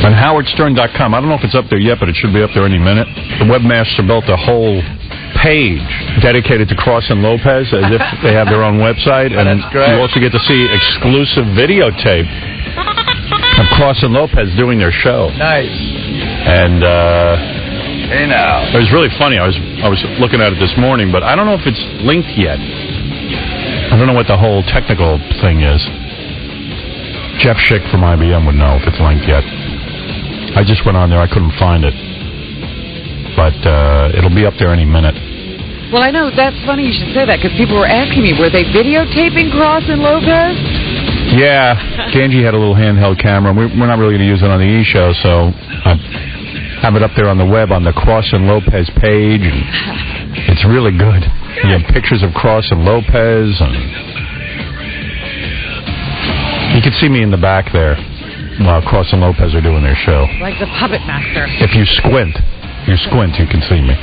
On howardstern.com. I don't know if it's up there yet, but it should be up there any minute. The webmaster built a whole page dedicated to Cross and Lopez as if they have their own website. And that's great. You also get to see exclusive videotape of Cross and Lopez doing their show. Nice. And hey now. it was really funny. I was looking at it this morning, but I don't know if it's linked yet. I don't know what the whole technical thing is. Jeff Schick from IBM would know if it's linked yet. I just went on there. I couldn't find it. But it'll be up there any minute. Well, I know. That's funny you should say that, because people were asking me, were they videotaping Cross and Lopez? Yeah. Ganji had a little handheld camera. We're not really going to use it on the E-show, so I have it up there on the web on the Cross and Lopez page. And it's really good. You have pictures of Cross and Lopez. And you can see me in the back there while Cross and Lopez are doing their show. Like the puppet master. If you squint, you can see me.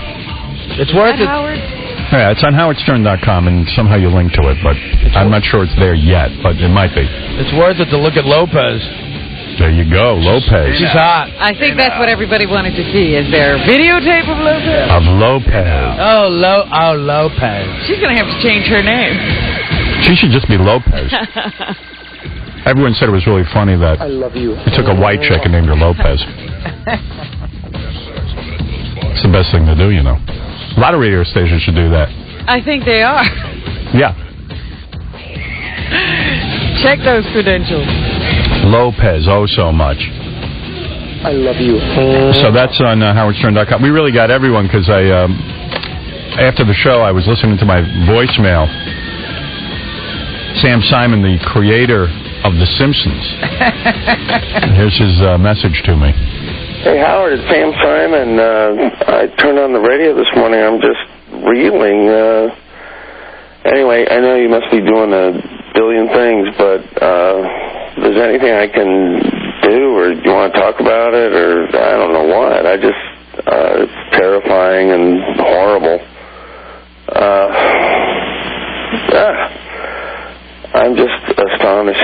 It's worth it. Howard? Yeah, it's on howardstern.com, and somehow you link to it, but I'm not sure it's there yet, but it might be. It's worth it to look at Lopez. There you go, Lopez. She's hot. I think that's what everybody wanted to see. Is there videotape of Lopez? Of Lopez. Oh, Lopez. She's going to have to change her name. She should just be Lopez. Everyone said it was really funny that I love you. they took a white chick and named her Lopez. It's the best thing to do, you know. A lot of radio stations should do that. I think they are. Yeah. Check those credentials. Lopez, oh so much. I love you. So that's on howardstern.com. We really got everyone because after the show, I was listening to my voicemail. Sam Simon, the creator of The Simpsons. Here's his message to me. Hey, Howard, it's Sam Simon. I turned on the radio this morning. I'm just reeling. Anyway, I know you must be doing a billion things, but if there's anything I can do, or do you want to talk about it, or I don't know what. I just, it's terrifying and horrible. I'm just astonished.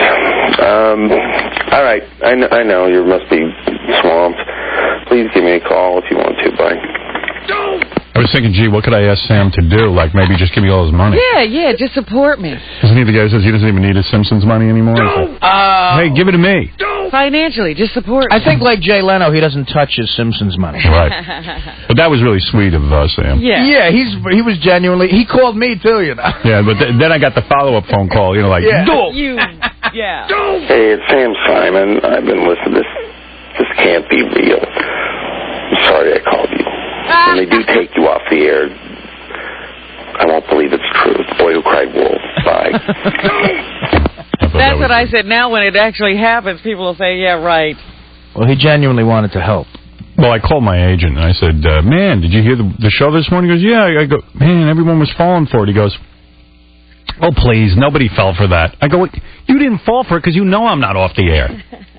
All right, I know you must be swamped. Please give me a call if you want to. Bye. I was thinking, gee, what could I ask Sam to do? Like, maybe just give me all his money. Yeah, just support me. Isn't he the guy who says he doesn't even need his Simpsons money anymore? Hey, give it to me. Financially, just support me. I think, like Jay Leno, he doesn't touch his Simpsons money. Right. But that was really sweet of Sam. Yeah. Yeah, he was genuinely... He called me, too, you know. Yeah, but then I got the follow-up phone call, you know, like, yeah. Yeah. Hey, it's Sam Simon. I've been listening to this. This can't be real. I'm sorry I called you. When they do take you off the air, I won't believe it's true. The boy who cried wolf. Bye. That's what I said. Now when it actually happens, people will say, yeah, right. Well, he genuinely wanted to help. Well, I called my agent, and I said, man, did you hear the show this morning? He goes, yeah. I go, man, everyone was falling for it. He goes, oh, please, nobody fell for that. I go, you didn't fall for it because you know I'm not off the air.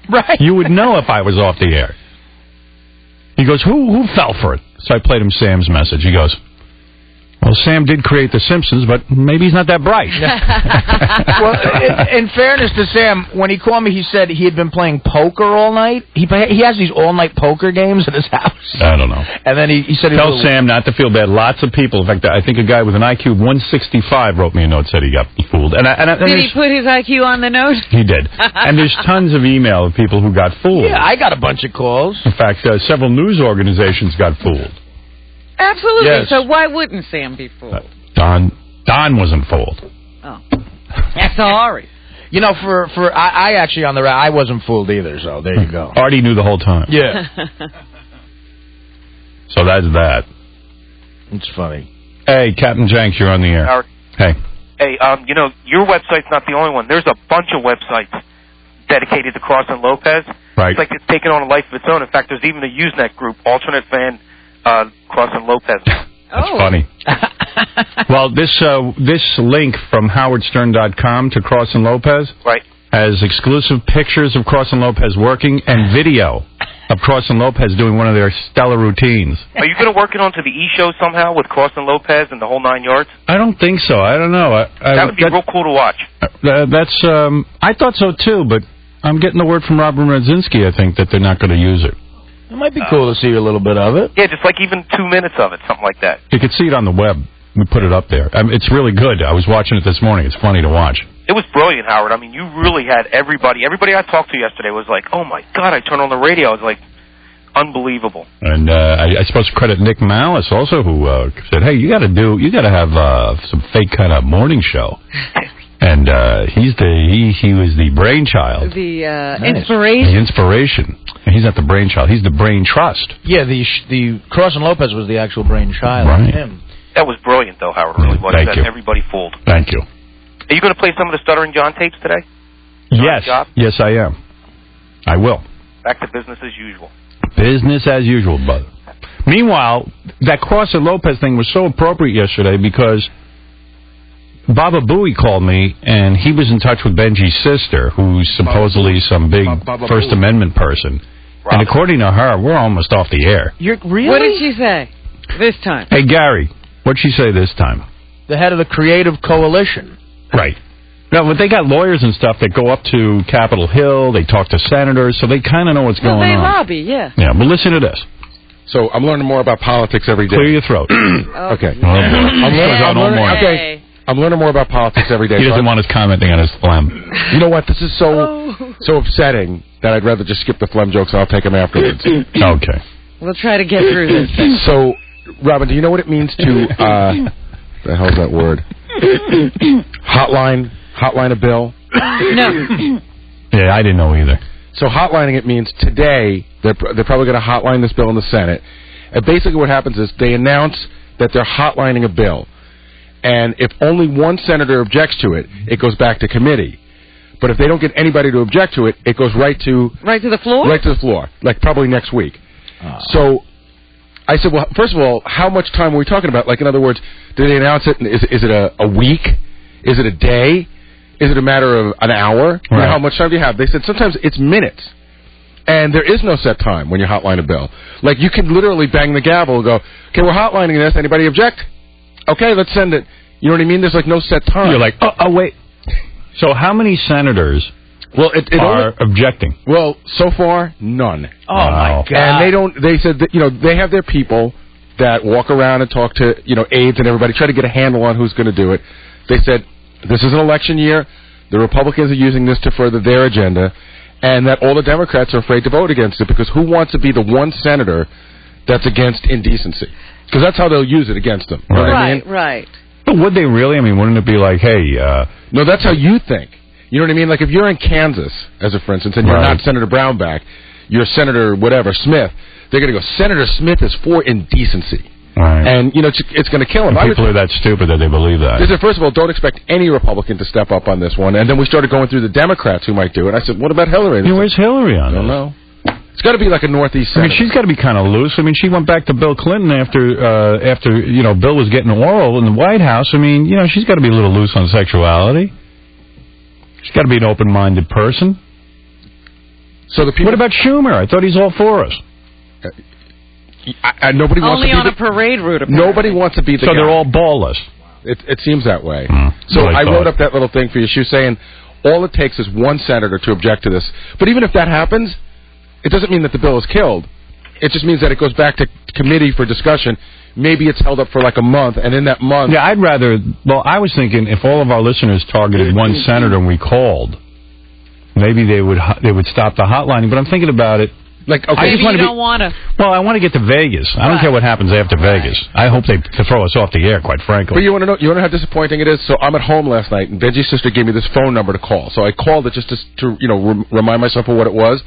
Right. You would know if I was off the air. He goes, who fell for it? So I played him Sam's message. He goes, well, Sam did create The Simpsons, but maybe he's not that bright. Well, in fairness to Sam, when he called me, he said he had been playing poker all night. He has these all-night poker games at his house. I don't know. And then he said... Tell Sam not to feel bad. Lots of people. In fact, I think a guy with an IQ of 165 wrote me a note, said he got fooled. And did he put his IQ on the note? He did. And there's tons of email of people who got fooled. Yeah, I got a bunch of calls. In fact, several news organizations got fooled. Absolutely. Yes. So why wouldn't Sam be fooled? Don wasn't fooled. Oh. Sorry. You know, I actually on the I wasn't fooled either, so there you go. Artie knew the whole time. Yeah. So that's that. It's funny. Hey, Captain Jenks, you're on the air. Howard. Hey. Hey, you know, your website's not the only one. There's a bunch of websites dedicated to Cross and Lopez. Right. It's like it's taken on a life of its own. In fact, there's even a Usenet group, Alternate Fan Cross and Lopez. That's funny. Well, this link from howardstern.com to Cross and Lopez has exclusive pictures of Cross and Lopez working and video of Cross and Lopez doing one of their stellar routines. Are you going to work it onto the E-show somehow with Cross and Lopez and the whole 9 yards? I don't think so. I don't know. That would be real cool to watch. That's I thought so too, but I'm getting the word from Robert Radzinski, I think, that they're not going to use it. It might be cool to see a little bit of it. Yeah, just like even 2 minutes of it, something like that. You could see it on the web. We put it up there. I mean, it's really good. I was watching it this morning. It's funny to watch. It was brilliant, Howard. I mean, you really had everybody I talked to yesterday was like, oh, my God, I turned on the radio. I was like, unbelievable. And I supposed to credit Nick Malice also, who said, hey, you got to have some fake kind of morning show. And he was the brainchild. The The inspiration. inspiration. He's not the brainchild. He's the brain trust. Yeah, the Cross and Lopez was the actual brainchild. Right. Him. That was brilliant, though, Howard. It really was. Thank you. Everybody fooled. Thank you. Are you going to play some of the Stuttering John tapes today? Yes. Job? Yes, I am. I will. Back to business as usual. Business as usual, brother. Meanwhile, that Cross and Lopez thing was so appropriate yesterday because Baba Booey called me, and he was in touch with Benji's sister, who's supposedly some big First Amendment person. And according to her, we're almost off the air. You're really? What did she say this time? Hey, Gary, what'd she say this time? The head of the Creative Coalition. Right. No, but they got lawyers and stuff that go up to Capitol Hill. They talk to senators, so they kind of know what's going They on. lobby, yeah. Yeah, but listen to this. So I'm learning more about politics every day. Clear your throat. Okay. Oh, boy. Okay. I'm learning more about politics every day. He doesn't want us commenting on his phlegm. You know what? This is so upsetting that I'd rather just skip the phlegm jokes and I'll take them afterwards. Okay. We'll try to get through this thing. So, Robin, do you know what it means to, the hell's that word? Hotline a bill? No. Yeah, I didn't know either. So hotlining it means today they're probably going to hotline this bill in the Senate. And basically what happens is they announce that they're hotlining a bill. And if only one senator objects to it, it goes back to committee. But if they don't get anybody to object to it, it goes right to the floor? Right to the floor, like probably next week. So I said, well, first of all, how much time are we talking about? Like, in other words, did they announce it? Is it a week? Is it a day? Is it a matter of an hour? Right. You know, how much time do you have? They said sometimes it's minutes. And there is no set time when you hotline a bill. Like, you can literally bang the gavel and go, okay, we're hotlining this. Anybody object? Okay, let's send it. You know what I mean? There's, like, no set time. You're like, oh wait. So how many senators are objecting? Well, so far, none. Oh, my God. And they said that, you know, they have their people that walk around and talk to, you know, aides and everybody, try to get a handle on who's going to do it. They said, this is an election year. The Republicans are using this to further their agenda, and that all the Democrats are afraid to vote against it because who wants to be the one senator that's against indecency? Because that's how they'll use it against them. You know what I mean? Right. But would they really? I mean, wouldn't it be like, hey... No, that's how you think. You know what I mean? Like, if you're in Kansas, as a for instance, and you're not Senator Brownback, you're Senator whatever, Smith, they're going to go, Senator Smith is for indecency. Right. And, you know, it's going to kill him. People are that stupid that they believe that. They said, first of all, don't expect any Republican to step up on this one. And then we started going through the Democrats who might do it. I said, what about Hillary? Yeah, where's Hillary on I don't this? know. It's got to be like a Northeast I senator. mean, she's got to be kind of loose. I mean, she went back to Bill Clinton after you know, Bill was getting oral in the White House. I mean, you know, she's got to be a little loose on sexuality. She's got to be an open-minded person. So the people. What about Schumer? I thought he's all for us. Nobody wants Only to be on a parade route, apparently. Nobody wants to be the So guy. they're all ballless. It seems that way. That's So what I I thought. wrote up that little thing for you. She was saying all it takes is one senator to object to this. But even if that happens, it doesn't mean that the bill is killed. It just means that it goes back to committee for discussion. Maybe it's held up for like a month, and in that month... Yeah, I'd rather... Well, I was thinking if all of our listeners targeted one senator and we called, maybe they would stop the hotlining. But I'm thinking about it. Like, okay, Maybe you don't want to. Well, I want to get to Vegas. I don't care what happens after Vegas. I hope they throw us off the air, quite frankly. But you want to know how disappointing it is? So I'm at home last night, and Benji's sister gave me this phone number to call. So I called it just to you know, remind myself of what it was.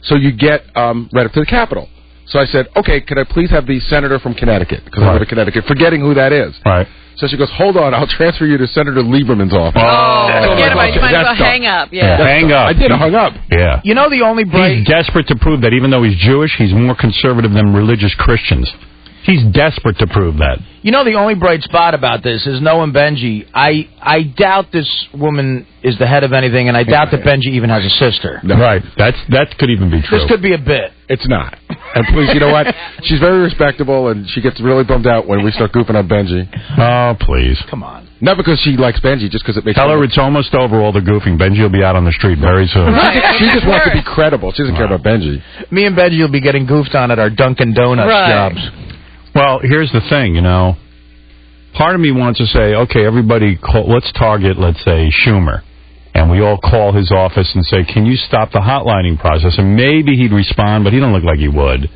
So you get right up to the Capitol. So I said, okay, could I please have the senator from Connecticut? Because I live in Connecticut, forgetting who that is. Right. So she goes, hold on, I'll transfer you to Senator Lieberman's office. Forget about it. You might as well hang up. Yeah. Hang up. I did. I hung up. Yeah. You know the only He's desperate to prove that even though he's Jewish, he's more conservative than religious Christians. He's desperate to prove that. You know the only bright spot about this is knowing Benji. I doubt this woman is the head of anything, and I doubt that Benji even has a sister. No. Right. That could even be true. This could be a bit. It's not. And please, you know what? She's very respectable, and she gets really bummed out when we start goofing on Benji. Oh, please. Come on. Not because she likes Benji, just because it makes Tell her it's almost over, all the goofing. Benji will be out on the street very soon. She just wants to be credible. She doesn't care about Benji. Me and Benji will be getting goofed on at our Dunkin' Donuts jobs. Well, here's the thing, Part of me wants to say, okay, everybody, let's target, let's say, Schumer. And we all call his office and say, can you stop the hotlining process? And maybe he'd respond, but he don't look like he would.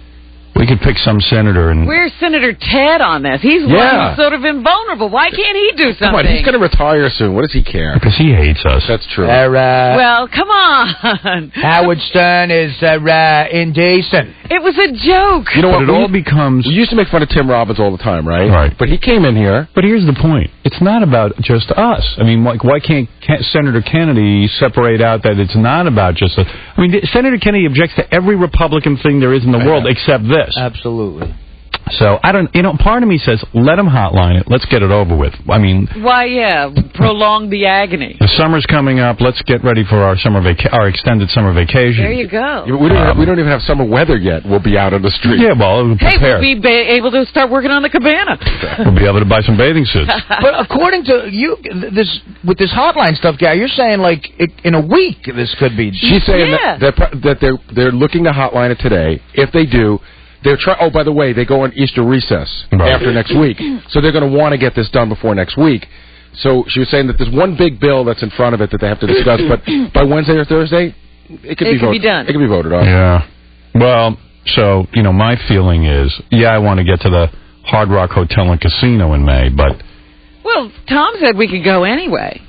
We could pick some senator and... Where's Senator Ted on this? He's one sort of invulnerable. Why can't he do something? Come on, he's going to retire soon. What does he care? Because he hates us. That's true. Well, come on. Howard Stern is indecent. It was a joke. You know what? But it all becomes... We used to make fun of Tim Robbins all the time, right? Right. But he came in here. But here's the point. It's not about just us. I mean, why can't Senator Kennedy separate out that it's not about just us? I mean, Senator Kennedy objects to every Republican thing there is in the world except this. Absolutely. So, I don't, part of me says, let him hotline it. Let's get it over with. I mean... Why, prolong the agony. The summer's coming up. Let's get ready for our our extended summer vacation. There you go. We don't even have summer weather yet. We'll be out on the street. Yeah, well, prepare. Hey, we'll be able to start working on the cabana. We'll be able to buy some bathing suits. But according to you, with this hotline stuff, guy, you're saying, like, in a week this could be... She's saying that they're looking to hotline it today. If they do... Oh, by the way, they go on Easter recess after next week, so they're going to want to get this done before next week. So she was saying that there's one big bill that's in front of it that they have to discuss, but by Wednesday or Thursday, it could be done. It could be voted on. Yeah. Well, so, my feeling is, I want to get to the Hard Rock Hotel and Casino in May, but... Well, Tom said we could go anyway.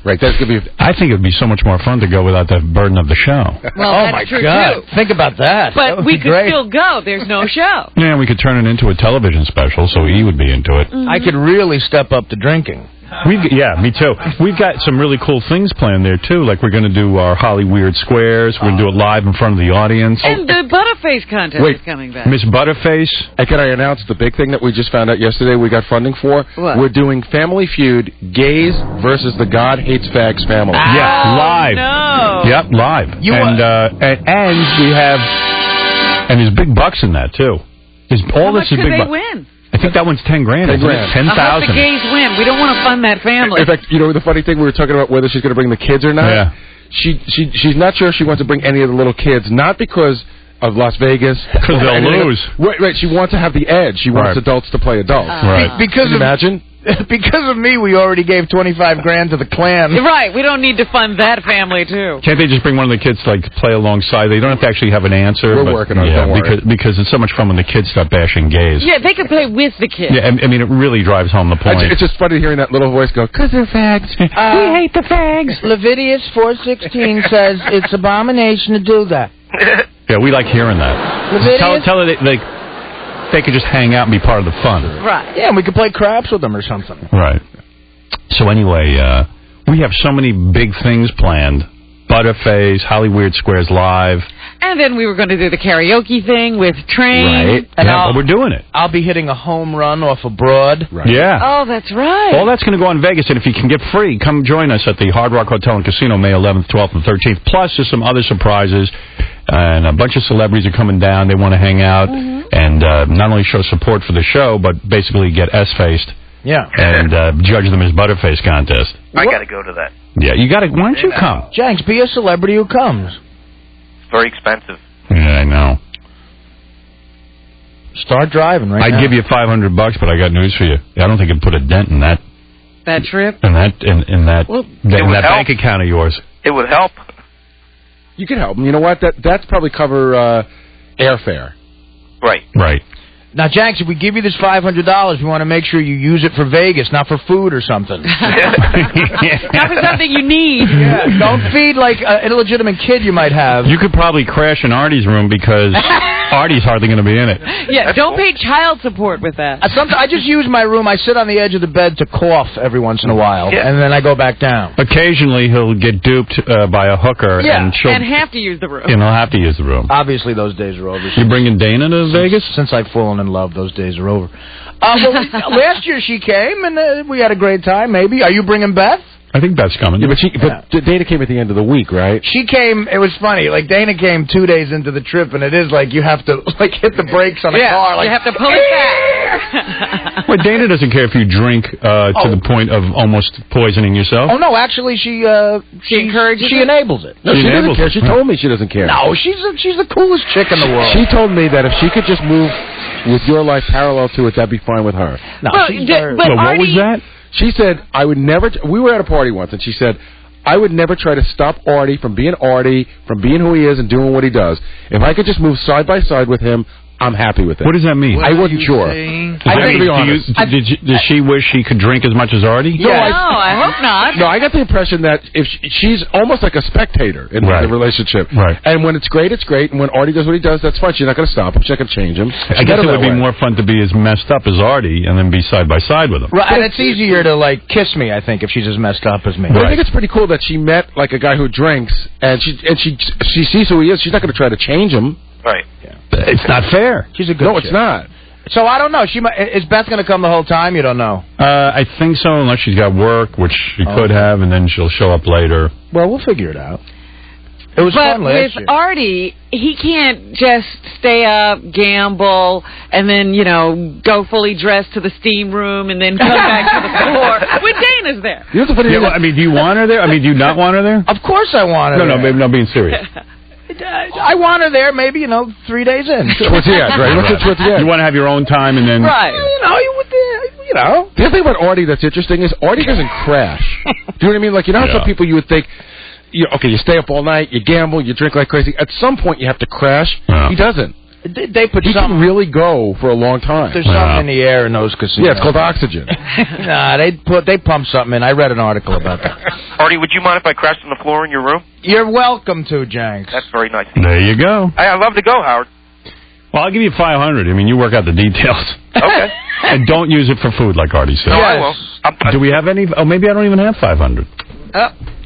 Right, that's gonna be. I think it would be so much more fun to go without the burden of the show. Well, that's true God. too. Think about that. But we could still go. There's no show. Yeah, we could turn it into a television special, so E would be into it. I could really step up the drinking. Me too. We've got some really cool things planned there, too. Like, we're going to do our Holly Weird Squares. We're going to do it live in front of the audience. And the Butterface contest is coming back. Miss Butterface. Can I announce the big thing that we just found out yesterday we got funding for? What? We're doing Family Feud, Gays versus the God Hates Fags family. Yeah, live. No. Yep, live. And we have... And there's big bucks in that, too. How much could they win? I think that one's $10,000. $10,000. I hope the gays win. We don't want to fund that family. In fact, the funny thing, we were talking about whether she's going to bring the kids or not. Yeah. She's not sure if she wants to bring any of the little kids, not because of Las Vegas. Because they'll lose. Right, she wants to have the edge. She wants adults to play adults. Right. Because imagine? Because of me, we already gave $25,000 to the Klan. Right, we don't need to fund that family, too. Can't they just bring one of the kids to, like, play alongside? They don't have to actually have an answer. We're working on it, don't worry. Because it's so much fun when the kids start bashing gays. Yeah, they can play with the kids. Yeah, I mean, it really drives home the point. It's just funny hearing that little voice go, because they're fags. We hate the fags. Leviticus 4:16 says it's abomination to do that. Yeah, we like hearing that. Tell her they could just hang out and be part of the fun. Right. Yeah, and we could play craps with them or something. Right. So anyway, we have so many big things planned. Butterface, Holly Weird Squares Live. And then we were going to do the karaoke thing with Train. Right. And we're doing it. I'll be hitting a home run off of Broad. Right. Yeah. Oh, that's right. All that's going to go on in Vegas, and if you can get free, come join us at the Hard Rock Hotel and Casino May 11th, 12th, and 13th. Plus, there's some other surprises, and a bunch of celebrities are coming down. They want to hang out and not only show support for the show, but basically get S-faced. Yeah. And judge them as Butterface contest. I got to go to that. Yeah, you got to. Why don't you come? Jenks, be a celebrity who comes. Very expensive. Yeah, I know. Start driving right now. I'd give you $500, but I got news for you. I don't think it'd put a dent in that. That trip? In that bank account of yours. It would help. You can help them. You know what? That's probably cover airfare. Right. Right. Now, Jenks, if we give you this $500, we want to make sure you use it for Vegas, not for food or something. Not for something you need. Yeah, don't feed, like, an illegitimate kid you might have. You could probably crash in Artie's room because Artie's hardly going to be in it. Yeah, don't pay child support with that. I just use my room. I sit on the edge of the bed to cough every once in a while, and then I go back down. Occasionally, he'll get duped by a hooker, and have to use the room. And he'll have to use the room. Obviously, those days are over. You bringing Dana to Vegas? Since I've fallen in love, those days are over. Last year she came, and we had a great time, maybe. Are you bringing Beth? I think Beth's coming. Yeah, but Dana came at the end of the week, right? She came, it was funny, like Dana came 2 days into the trip, and it is like you have to like hit the brakes on a car. Like, you have to pull it back. Well, Dana doesn't care if you drink to the point of almost poisoning yourself. Oh no, actually, she encourages she it? enables it. No, she doesn't care. She told me she doesn't care. No, she's the coolest chick in the world. She told me that if she could just move with your life parallel to it, that'd be fine with her. No, Well, she's but What Artie, was that? She said, I would never... We were at a party once, and she said, I would never try to stop Artie, from being who he is and doing what he does. If I could just move side by side with him, I'm happy with it. What does that mean? I wasn't sure. I have to be honest. Does she wish she could drink as much as Artie? No, I hope not. No, I got the impression that if she's almost like a spectator in the relationship. Right. And when it's great, it's great. And when Artie does what he does, that's fine. She's not going to stop him. She's not going to change him. I guess it would be more fun to be as messed up as Artie and then be side by side with him. Right, and it's easier to like kiss me, I think, if she's as messed up as me. But I think it's pretty cool that she met like a guy who drinks, and she sees who he is. She's not going to try to change him. Right. Yeah. It's not fair. She's a good No, chick. it's not. So I don't know. Is Beth going to come the whole time? You don't know. I think so, unless she's got work, which she could have, and then she'll show up later. Well, we'll figure it out. It was But fun last with year. Artie, he can't just stay up, gamble, and then, go fully dressed to the steam room and then come back to the floor when Dana's there. You know what's the funny thing? I mean, do you want her there? I mean, do you not want her there? Of course I want her. No, being serious. I want her there. Maybe 3 days in. Towards the end, right? Towards the end. You want to have your own time and then... Right. You know. The other thing about Artie that's interesting is Artie doesn't crash. Do you know what I mean? Like, how some people you would think, you stay up all night, you gamble, you drink like crazy. At some point, you have to crash. Yeah. He doesn't. They put He something. can really go for a long time. There's something in the air in those casinos. Yeah, it's called oxygen. Nah, they pump something in. I read an article about that. Artie, would you mind if I crashed on the floor in your room? You're welcome to, Jenks. That's very nice. There you go. I'd love to go, Howard. Well, I'll give you 500. I mean, you work out the details. Okay. And don't use it for food, like Artie said. No, I will. Do we have any? Oh, maybe I don't even have 500.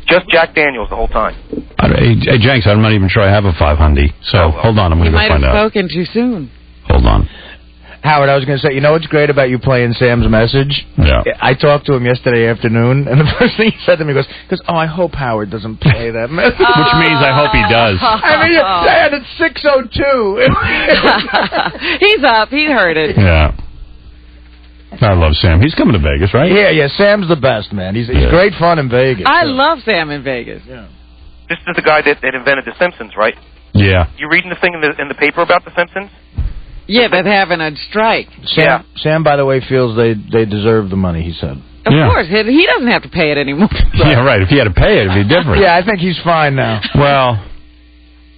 Just Jack Daniels the whole time. Hey, Jenks, I'm not even sure I have a 500. So, hold on, I'm going You to might go have find out. spoken too soon. Hold on. Howard, I was going to say, you know what's great about you playing Sam's message? Yeah. I talked to him yesterday afternoon, and the first thing he said to me was, I hope Howard doesn't play that message. Which means I hope he does. I mean, Dad, it's 6:02. He's up. He heard it. Yeah. I love Sam. He's coming to Vegas, right? Yeah, Sam's the best, man. He's great fun in Vegas. I love Sam in Vegas. Yeah. This is the guy that invented The Simpsons, right? Yeah. You reading the thing in the paper about The Simpsons? Yeah, they're having a strike. Sam, by the way, feels they deserve the money, he said. Of course. He doesn't have to pay it anymore. Yeah, right. If he had to pay it, it'd be different. Yeah, I think he's fine now. Well,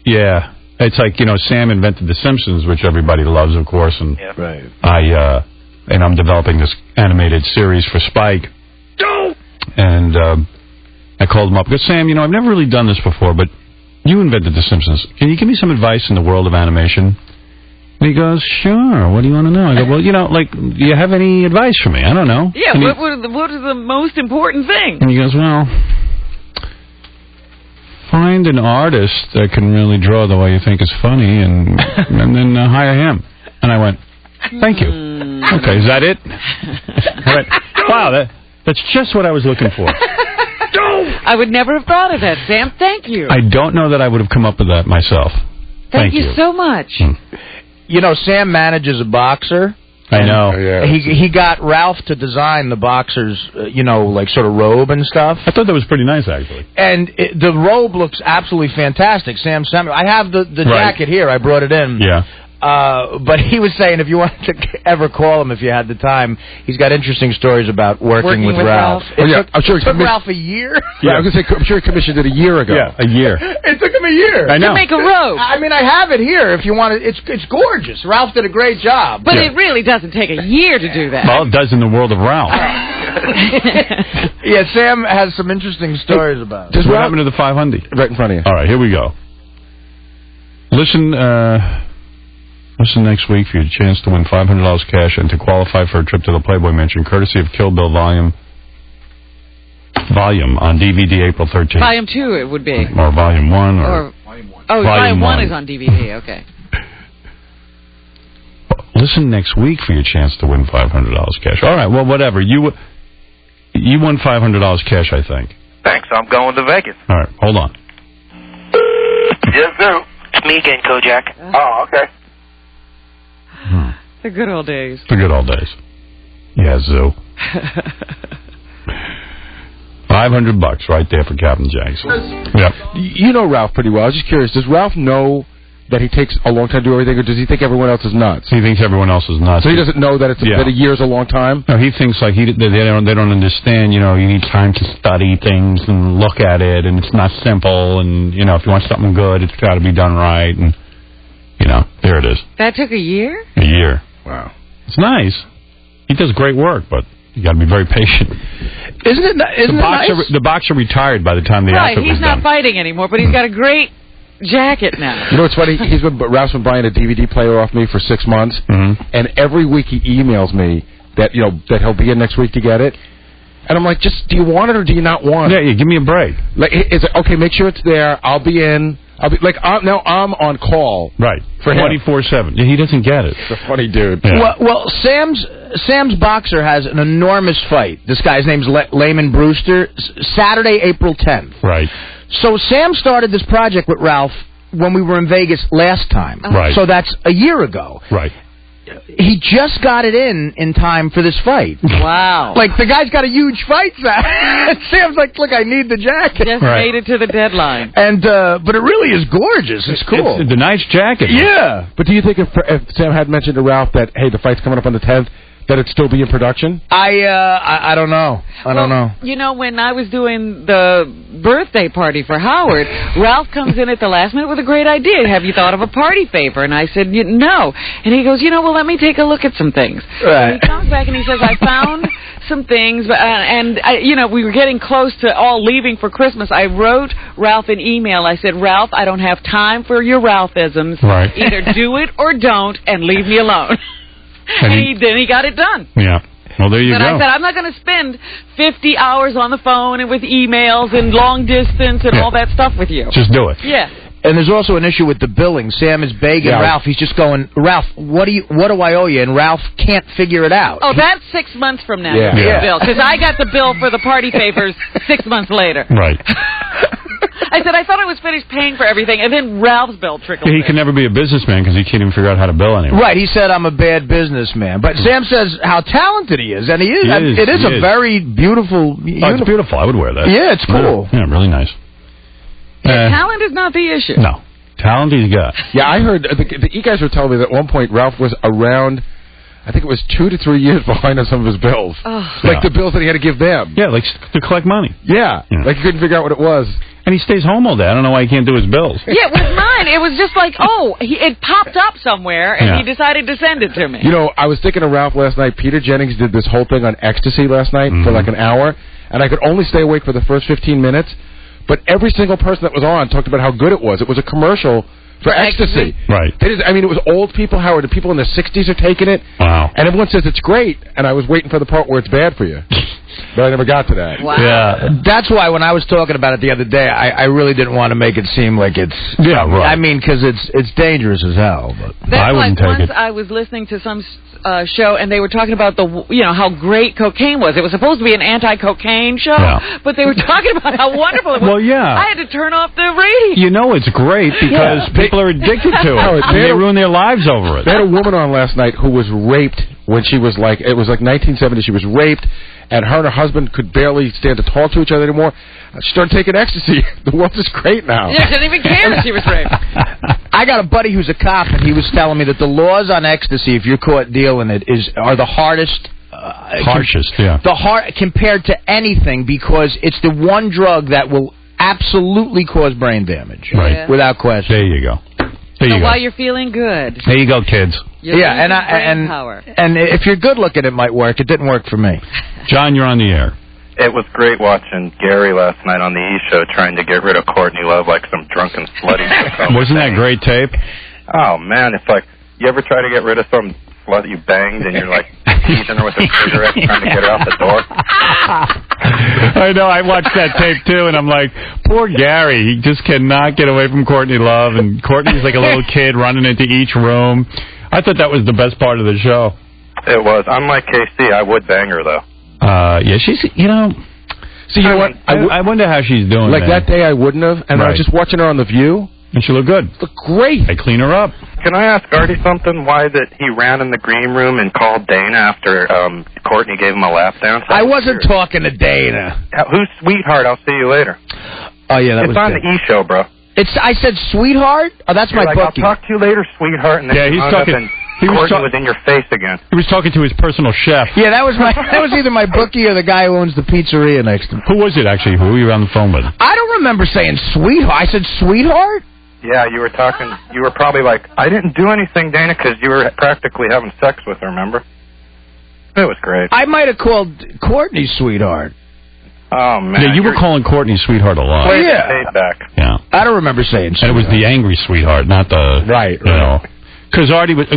yeah. It's like, Sam invented The Simpsons, which everybody loves, of course, and Right. I'm developing this animated series for Spike. And I called him up because, Sam, I've never really done this before, but you invented The Simpsons. Can you give me some advice in the world of animation? And he goes, sure. What do you want to know? I go, well, do you have any advice for me? I don't know. Yeah, what is the most important thing? And he goes, well, find an artist that can really draw the way you think is funny and then hire him. And I went, thank you. Okay, is that it? I went, wow, that's just what I was looking for. I would never have thought of that, Sam. Thank you. I don't know that I would have come up with that myself. Thank you so much. Sam manages a boxer. I know. He got Ralph to design the boxer's, like sort of robe and stuff. I thought that was pretty nice, actually. And the robe looks absolutely fantastic. Sam sent me. I have the jacket here. I brought it in. Yeah. But he was saying if you wanted to ever call him if you had the time, he's got interesting stories about working with Ralph. I'm sure it took Ralph a year. Yeah, I was going to say, I'm sure he commissioned it a year ago. Yeah, a year. It took him a year. I know. To make a robe. I mean, I have it here if you want it. It's gorgeous. Ralph did a great job. But it really doesn't take a year to do that. Well, it does in the world of Ralph. Yeah, Sam has some interesting stories about it. What happened to the 500? Right in front of you. All right, here we go. Listen next week for your chance to win $500 cash and to qualify for a trip to the Playboy Mansion, courtesy of Kill Bill Volume on DVD April 13th. Volume 2 it would be. Or Volume 1. Or Volume 1 is on DVD, okay. Listen next week for your chance to win $500 cash. All right, well, whatever. You won $500 cash, I think. Thanks, I'm going to Vegas. All right, hold on. Yes, sir. It's me again, Kojak. Oh, okay. The good old days. The good old days. Yeah, Zoo. $500 right there for Captain Jackson. Yep. You know Ralph pretty well. I was just curious. Does Ralph know that he takes a long time to do everything, or does he think everyone else is nuts? He thinks everyone else is nuts. So he doesn't know that that a year's a long time? No, he thinks like they don't understand, you need time to study things and look at it, and it's not simple, and, if you want something good, it's got to be done right, and, there it is. That took a year? A year. Wow. It's nice. He does great work, but you got to be very patient. Isn't it nice? The boxer retired by the time the outfit was done. He's not fighting anymore, but he's got a great jacket now. You know what's funny? Ralph's been buying a DVD player off me for 6 months, and every week he emails me that that he'll be in next week to get it. And I'm like, do you want it or do you not want it? Yeah, give me a break. Like, is it okay? Make sure it's there. I'll be in. Now I'm on call. Right. For 24/7. Yeah, he doesn't get it. He's a funny dude. Yeah. Well, Sam's boxer has an enormous fight. This guy's name's Layman Brewster. Saturday, April 10th. Right. So Sam started this project with Ralph when we were in Vegas last time. Right. So that's a year ago. Right. He just got it in time for this fight. Wow. Like, the guy's got a huge fight. Sam's like, look, I need the jacket. Just made it to the deadline. And but it really is gorgeous. It's cool. It's a nice jacket. Yeah. But do you think if Sam had mentioned to Ralph that, hey, the fight's coming up on the 10th, that it'd still be in production? I don't know. I don't know. When I was doing the birthday party for Howard, Ralph comes in at the last minute with a great idea. Have you thought of a party favor? And I said, no. And he goes, well, let me take a look at some things. Right. And he comes back and he says, I found some things, we were getting close to all leaving for Christmas. I wrote Ralph an email. I said, Ralph, I don't have time for your Ralphisms. Right. Either do it or don't, and leave me alone. And then he got it done. Yeah. Well, there you go. I said, I'm not going to spend 50 hours on the phone and with emails and long distance and all that stuff with you. Just do it. Yeah. And there's also an issue with the billing. Sam is begging Ralph. He's just going, Ralph, what do I owe you? And Ralph can't figure it out. Oh, that's 6 months from now. Yeah. The bill, because I got the bill for the party favors 6 months later. Right. I said, I thought I was finished paying for everything, and then Ralph's bill trickled He can never be a businessman because he can't even figure out how to bill anyone. Right, he said, I'm a bad businessman. But Sam says how talented he is, and he is. It is a very beautiful... it's beautiful. I would wear that. Yeah, it's cool. Yeah, really nice. Talent is not the issue. No. Talent he's got. Yeah, I heard... You guys were telling me that at one point Ralph was around... I think it was 2 to 3 years behind on some of his bills. Like the bills that he had to give them. Yeah, like to collect money. Yeah. Like he couldn't figure out what it was. And he stays home all day. I don't know why he can't do his bills. Yeah, with mine, it was just like, it popped up somewhere, and he decided to send it to me. I was thinking of Ralph last night. Peter Jennings did this whole thing on ecstasy last night for like an hour, and I could only stay awake for the first 15 minutes. But every single person that was on talked about how good it was. It was a commercial for ecstasy. Right. It was old people, Howard. The people in their 60s are taking it. Wow. And everyone says it's great, and I was waiting for the part where it's bad for you. But I never got to that. Wow. Yeah. That's why when I was talking about it the other day, I really didn't want to make it seem like it's... Yeah, right. I mean, because it's dangerous as hell. But That's I wouldn't like take once I was listening to some show, and they were talking about how great cocaine was. It was supposed to be an anti-cocaine show, but they were talking about how wonderful it was. Well, yeah. I had to turn off the radio. It's great because people are addicted to it. And they ruin their lives over it. They had a woman on last night who was raped when she was it was like 1970. She was raped, and her and her husband could barely stand to talk to each other anymore. She started taking ecstasy. The world is great now. Yeah, she didn't even care if she was raped. I got a buddy who's a cop, and he was telling me that the laws on ecstasy, if you're caught dealing it, are the hardest. Harshest, compared to anything, because it's the one drug that will absolutely cause brain damage. Right. Without question. There you go. While you're feeling good. There you go, kids. And if you're good looking, it might work. It didn't work for me. John, you're on the air. It was great watching Gary last night on the E! Show trying to get rid of Courtney Love like some drunken slutty. Wasn't that great tape? Oh, man. It's like, you ever try to get rid of some slut you banged and you're like teasing her with a cigarette trying to get her out the door? I know. I watched that tape, too, and I'm like, poor Gary. He just cannot get away from Courtney Love, and Courtney's like a little kid running into each room. I thought that was the best part of the show. It was. Unlike KC, I would bang her, though. Yeah, she's, See, you know what? I wonder how she's doing. Like that day, I wouldn't have, and I was just watching her on The View, And she looked good. Looked great. They clean her up. Can I ask Artie something? Why that he ran in the green room and called Dana after Courtney gave him a lap dance? I wasn't talking to Dana. Who's Sweetheart? I'll see you later. Oh, yeah, that it's was on good. the E-show, bro. I said Sweetheart? Oh, that's You're my like, bookie. I'll talk to you later, Sweetheart. And then Yeah, you he's hung talking- up and he was Courtney was in your face again. He was talking to his personal chef. Yeah, that was either my bookie or the guy who owns the pizzeria next to me. Who was it, actually? Who were you on the phone with? I don't remember saying Sweetheart. I said Sweetheart? Yeah, you were talking. You were probably like, I didn't do anything, Dana, because you were practically having sex with her, remember? It was great. I might have called Courtney Sweetheart. Oh, man. Yeah, you were calling Courtney Sweetheart a lot. Play Yeah. the tape back. Yeah. I don't remember saying And it was the angry sweetheart, not the... Right, You know. Because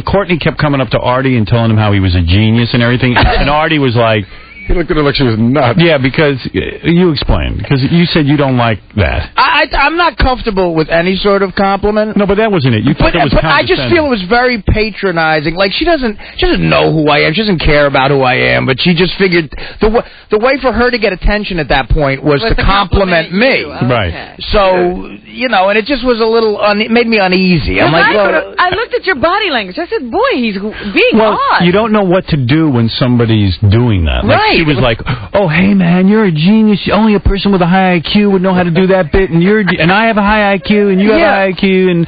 Courtney kept coming up to Artie and telling him how he was a genius and everything. And Artie was like... He looked at her like she was nuts. Yeah, because you explained. Because you said you don't like that. I'm not comfortable with any sort of compliment. No, but that wasn't it. You thought it was But I just condescending. feel it was very patronizing. Like she doesn't know who I am. She doesn't care about who I am. But she just figured the way for her to get attention at that point was to compliment me. you. Okay. Right. So and it just was a little it made me uneasy. I'm like, well, I looked at your body language. I said, boy, he's being Well, odd. you don't know what to do when somebody's doing that. Like, Right. she was like, oh, hey, man, you're a genius. Only a person with a high IQ would know how to do that bit, and I have a high IQ, and you have a high IQ, and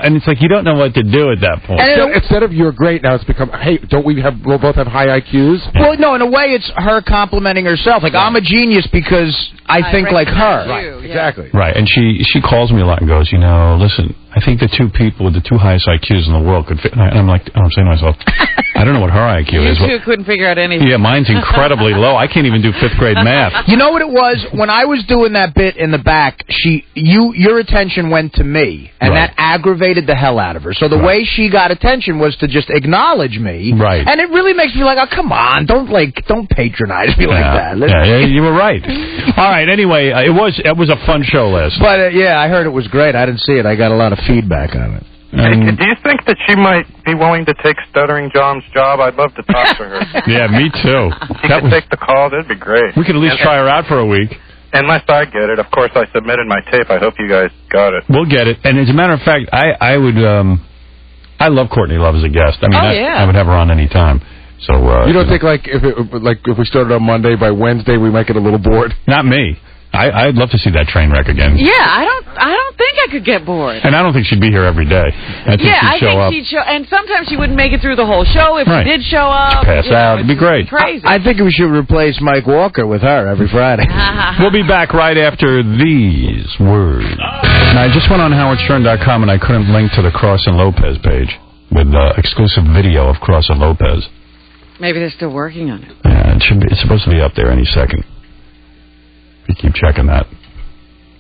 and it's like you don't know what to do at that point. So instead of you're great, now it's become, hey, we'll both have high IQs? well, no, in a way, it's her complimenting herself. Like I'm a genius because I think like her. Right. Yeah. Exactly. Right, and she calls me a lot and goes, listen, I think the two people with the two highest IQs in the world could fit. And I'm like, I'm saying to myself, I don't know what her IQ You is. two couldn't figure out anything. Yeah, mine's incredibly low. I can't even do fifth grade math. You know what it was? When I was doing that bit in the back, your attention went to me, and Right. that aggravated the hell out of her. So the way she got attention was to just acknowledge me. Right. And it really makes me like, oh, come on, don't patronize me like that. Yeah, you were right. All right, anyway, it was a fun show last night. But, yeah, I heard it was great. I didn't see it. I got a lot of feedback on it. And, Do you think that she might be willing to take Stuttering John's job? I'd love to talk to her. yeah, me too. She could take the call. That'd be great. We could at least try her out for a week. Unless I get it. Of course, I submitted my tape. I hope you guys got it. We'll get it. And as a matter of fact, I would. I love Courtney Love as a guest. I mean, I would have her on any time. So you don't think if we started on Monday, by Wednesday we might get a little bored? Not me. I'd love to see that train wreck again. Yeah, I don't think I could get bored. And I don't think she'd be here every day. I think she'd show up. She'd show, and sometimes she wouldn't make it through the whole show. If Right. she did show up, Pass out. It'd be great. Crazy. I think we should replace Mike Walker with her every Friday. We'll be back right after these words. Now, I just went on HowardStern.com and I couldn't link to the Cross and Lopez page with exclusive video of Cross and Lopez. Maybe they're still working on it. Yeah, it's supposed to be up there any second. You keep checking that.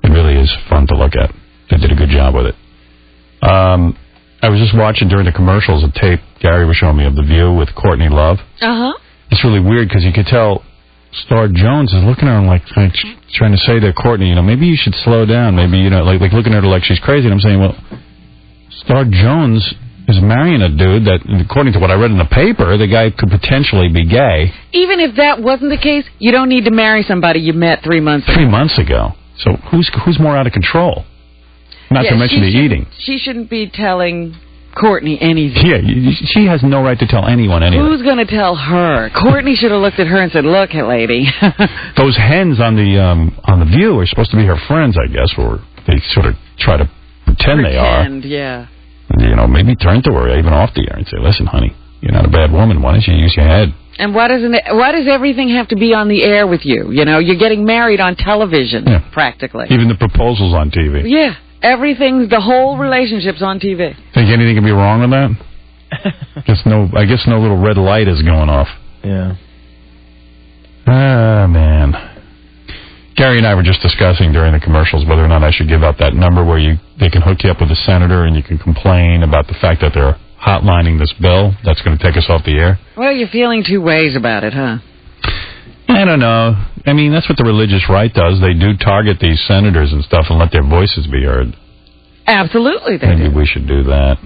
It really is fun to look at. They did a good job with it. I was just watching during the commercials a tape Gary was showing me of The View with Courtney Love. Uh-huh. It's really weird because you could tell Star Jones is looking at her like trying to say to Courtney, maybe you should slow down. Maybe, like looking at her like she's crazy. And I'm saying, well, Star Jones is marrying a dude that, according to what I read in the paper, the guy could potentially be gay. Even if that wasn't the case, you don't need to marry somebody you met 3 months ago. 3 months ago. So who's more out of control? Not to mention the eating. She shouldn't be telling Courtney anything. Yeah, she has no right to tell anyone anything. Who's going to tell her? Courtney should have looked at her and said, look, lady. Those hens on the View are supposed to be her friends, I guess, or they sort of try to pretend they are. Yeah. Maybe turn to her even off the air and say, listen, honey, you're not a bad woman. Why don't you use your head? And why does everything have to be on the air with you? You're getting married on television, practically. Even the proposals on TV. Yeah. The whole relationship's on TV. Think anything can be wrong with that? I guess no little red light is going off. Yeah. Ah, man. Gary and I were just discussing during the commercials whether or not I should give out that number where they can hook you up with a senator and you can complain about the fact that they're hotlining this bill that's going to take us off the air. Well, you're feeling two ways about it, huh? I don't know. I mean, that's what the religious right does. They do target these senators and stuff and let their voices be heard. Absolutely, they Maybe do. we should do that.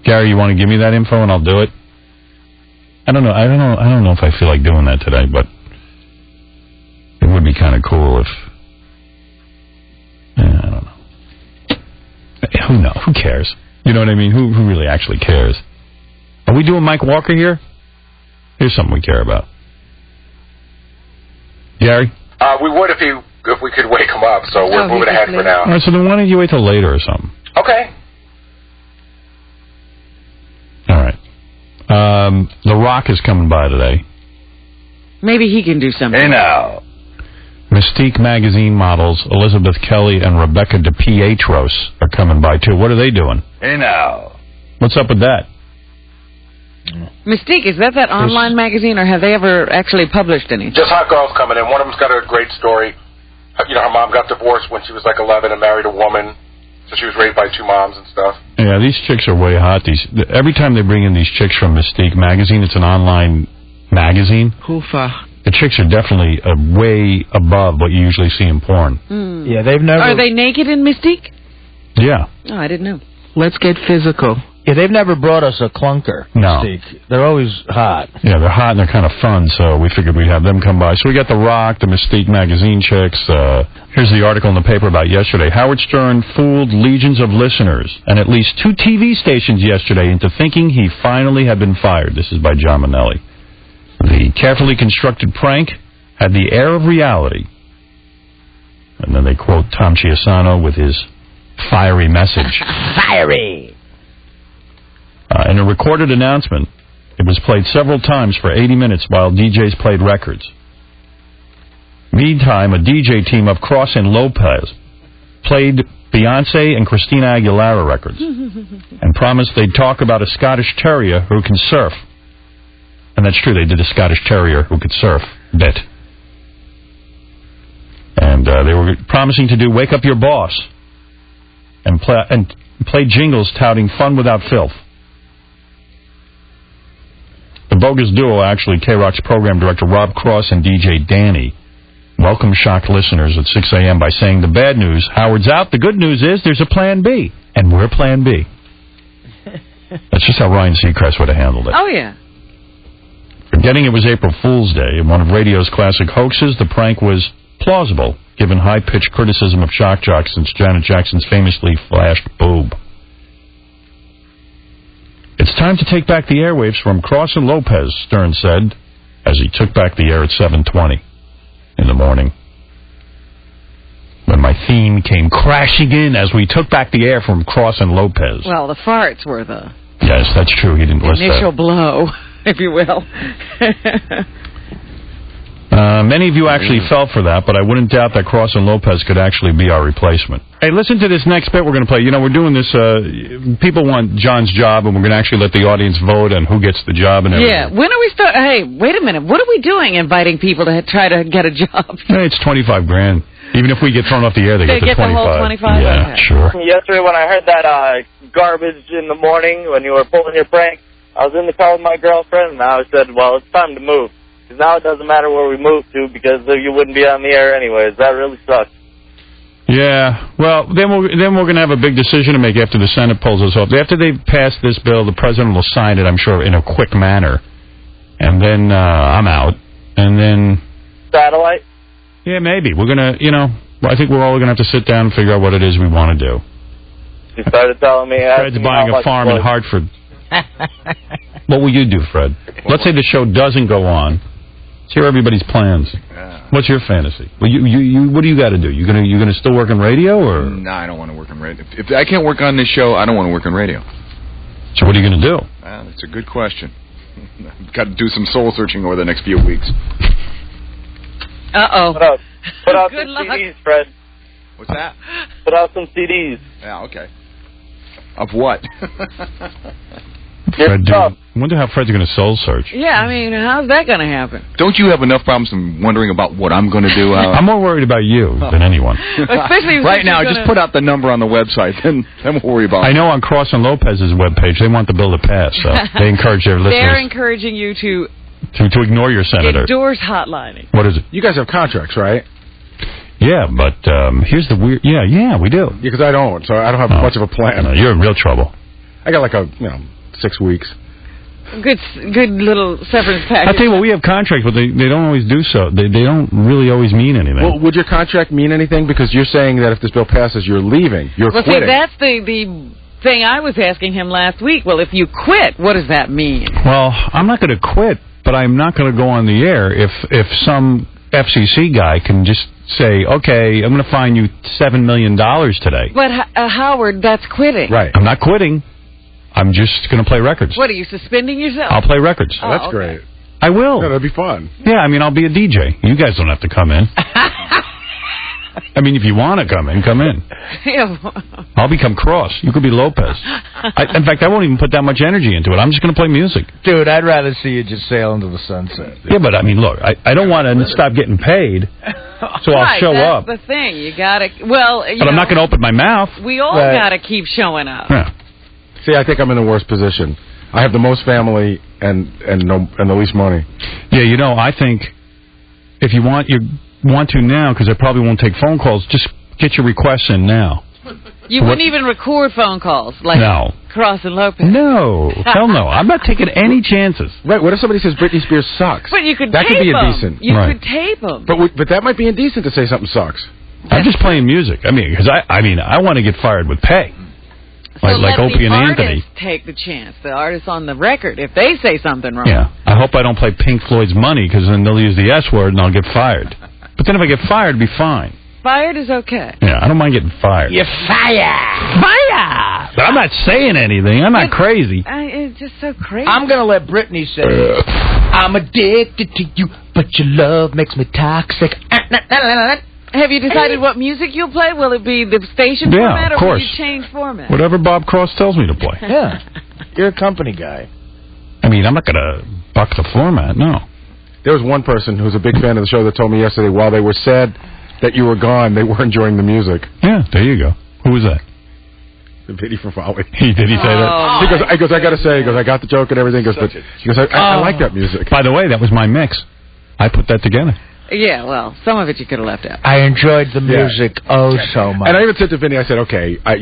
Gary, you want to give me that info and I'll do it? I don't know. I don't know if I feel like doing that today, but it would be kind of cool if... I don't know. Who knows? Who cares? You know what I mean? Who really actually cares? Are we doing Mike Walker here? Here's something we care about. Gary? We would if we could wake him up, so we're moving ahead for now. All right, so then why don't you wait till later or something? Okay. All right. The Rock is coming by today. Maybe he can do something. Hey, now. Mystique magazine models Elizabeth Kelly and Rebecca DiPietros are coming by, too. What are they doing? Hey, now. What's up with that? Mystique, is that online magazine, or have they ever actually published any? Just hot girls coming in. One of them's got a great story. You know, her mom got divorced when she was like 11 and married a woman, so she was raised by 2 moms and stuff. Yeah, these chicks are way hot. Every time they bring in these chicks from Mystique magazine, it's an online magazine. Hoofa. The chicks are definitely way above what you usually see in porn. Yeah, they've never... Are they naked in Mystique? Yeah. Oh, I didn't know. Let's get physical. Yeah, they've never brought us a clunker. No. Mystique. They're always hot. Yeah, they're hot and they're kind of fun, so we figured we'd have them come by. So we got The Rock, the Mystique magazine chicks. Here's the article in the paper about yesterday. Howard Stern fooled legions of listeners and at least 2 TV stations yesterday into thinking he finally had been fired. This is by John Manelli. The carefully constructed prank had the air of reality. And then they quote Tom Chiasano with his fiery message. Fiery! In a recorded announcement, it was played several times for 80 minutes while DJs played records. Meantime, a DJ team of Cross and Lopez played Beyonce and Christina Aguilera records and promised they'd talk about a Scottish Terrier who can surf. And that's true, they did a Scottish Terrier who could surf bit. And they were promising to do Wake Up Your Boss and play jingles touting fun without filth. The bogus duo, actually, K-Rock's program director Rob Cross and DJ Danny, welcomed shocked listeners at 6 a.m. by saying the bad news, Howard's out. The good news is there's a plan B, and we're plan B. That's just how Ryan Seacrest would have handled it. Oh, yeah. Forgetting it was April Fool's Day, in one of radio's classic hoaxes, the prank was plausible, given high-pitched criticism of shock jocks since Janet Jackson's famously flashed boob. It's time to take back the airwaves from Cross and Lopez, Stern said, as he took back the air at 7:20 in the morning. When my theme came crashing in as we took back the air from Cross and Lopez. Well, the farts were the... Yes, that's true. He didn't list that. Initial blow, if you will. Many of you actually fell for that, but I wouldn't doubt that Cross and Lopez could actually be our replacement. Hey, listen to this next bit we're going to play. You know, we're doing this, people want John's job, and we're going to actually let the audience vote on who gets the job and everything. Yeah, when are we start? Hey, wait a minute. What are we doing inviting people to try to get a job? Hey, it's $25,000. Even if we get thrown off the air, they get the 25. The whole 25? Yeah, okay. Sure. Yesterday when I heard that garbage in the morning when you were pulling your prank, I was in the car with my girlfriend, and I said, well, it's time to move. Because now it doesn't matter where we move to because you wouldn't be on the air anyways. That really sucks. Yeah, well, then we're going to have a big decision to make after the Senate pulls us off. After they pass this bill, the president will sign it, I'm sure, in a quick manner. And then I'm out. And then... Satellite? Yeah, maybe. We're going to, I think we're all going to have to sit down and figure out what it is we want to do. You started telling me... Fred's buying a farm in Hartford. What will you do, Fred? Let's say the show doesn't go on. Let's hear everybody's plans. Yeah. What's your fantasy? Well, you what do you got to do? You gonna still work in radio or? No, I don't want to work in radio. If I can't work on this show, I don't want to work in radio. So what are you gonna do? That's a good question. I've got to do some soul searching over the next few weeks. Uh-oh. Put out Good some luck. CDs, Fred. What's that? Put out some CDs. Yeah, okay. Of what? Fred, I wonder how Fred's going to soul search. Yeah, I mean, how's that going to happen? Don't you have enough problems wondering about what I'm going to do? I'm more worried about you than anyone. Especially right now, just put out the number on the website, then we'll worry about it. I know on Cross and Lopez's webpage, they want the bill to pass, so they encourage their listeners. They're encouraging you to ignore your senator. Endorse hotlining. What is it? You guys have contracts, right? Yeah, but here's the weird... Yeah, we do. Yeah, because I don't, so I don't have much of a plan. No, you're in real trouble. I got like 6 weeks. Good little severance package. I'll tell you what, we have contracts, but they don't always do so. They don't really always mean anything. Well, would your contract mean anything? Because you're saying that if this bill passes, you're leaving. You're quitting. See, that's the thing I was asking him last week. Well, if you quit, what does that mean? Well, I'm not going to quit, but I'm not going to go on the air if some FCC guy can just say, okay, I'm going to fine you $7 million today. But, Howard, that's quitting. Right. I'm not quitting. I'm just going to play records. What, are you suspending yourself? I'll play records. Oh, that's great. I will. Yeah, that'd be fun. Yeah, I mean, I'll be a DJ. You guys don't have to come in. I mean, if you want to come in, come in. I'll become Cross. You could be Lopez. In fact, I won't even put that much energy into it. I'm just going to play music. Dude, I'd rather see you just sail into the sunset. Yeah, but I mean, look, I don't want to stop getting paid, so I'll show up. That's the thing. You got to, well, But I'm not going to open my mouth. We all got to keep showing up. Yeah. See, I think I'm in the worst position. I have the most family and the least money. Yeah, you know, I think if you want to now, because I probably won't take phone calls, just get your requests in now. You wouldn't even record phone calls like Cross and Lopez. No, hell no. I'm not taking any chances. Right, what if somebody says Britney Spears sucks? But you could that tape could be them. indecent. You could tape them. But that might be indecent to say something sucks. I'm just playing music. I mean, because I want to get fired with pay. So Like Opie and Anthony. Take the chance. The artists on the record, if they say something wrong. Yeah. I hope I don't play Pink Floyd's Money, because then they'll use the S word and I'll get fired. But then if I get fired, it'll be fine. Fired is okay. Yeah, I don't mind getting fired. You're fired. Fire! But I'm not saying anything. I'm not crazy. It's just so crazy. I'm going to let Britney say, I'm addicted to you, but your love makes me toxic. Have you decided what music you'll play? Will it be the station format, or will you change format? Whatever Bob Cross tells me to play. Yeah. You're a company guy. I mean, I'm not going to buck the format, no. There was one person who's a big fan of the show that told me yesterday, while they were sad that you were gone, they were enjoying the music. Yeah, there you go. Who was that? The Pity for Folly. Did he say that? He goes, I got to say, I got the joke and everything. He goes, I like that music. By the way, that was my mix. I put that together. Yeah, well, some of it you could have left out. I enjoyed the music so much. And I even said to Vinny, I said, okay, I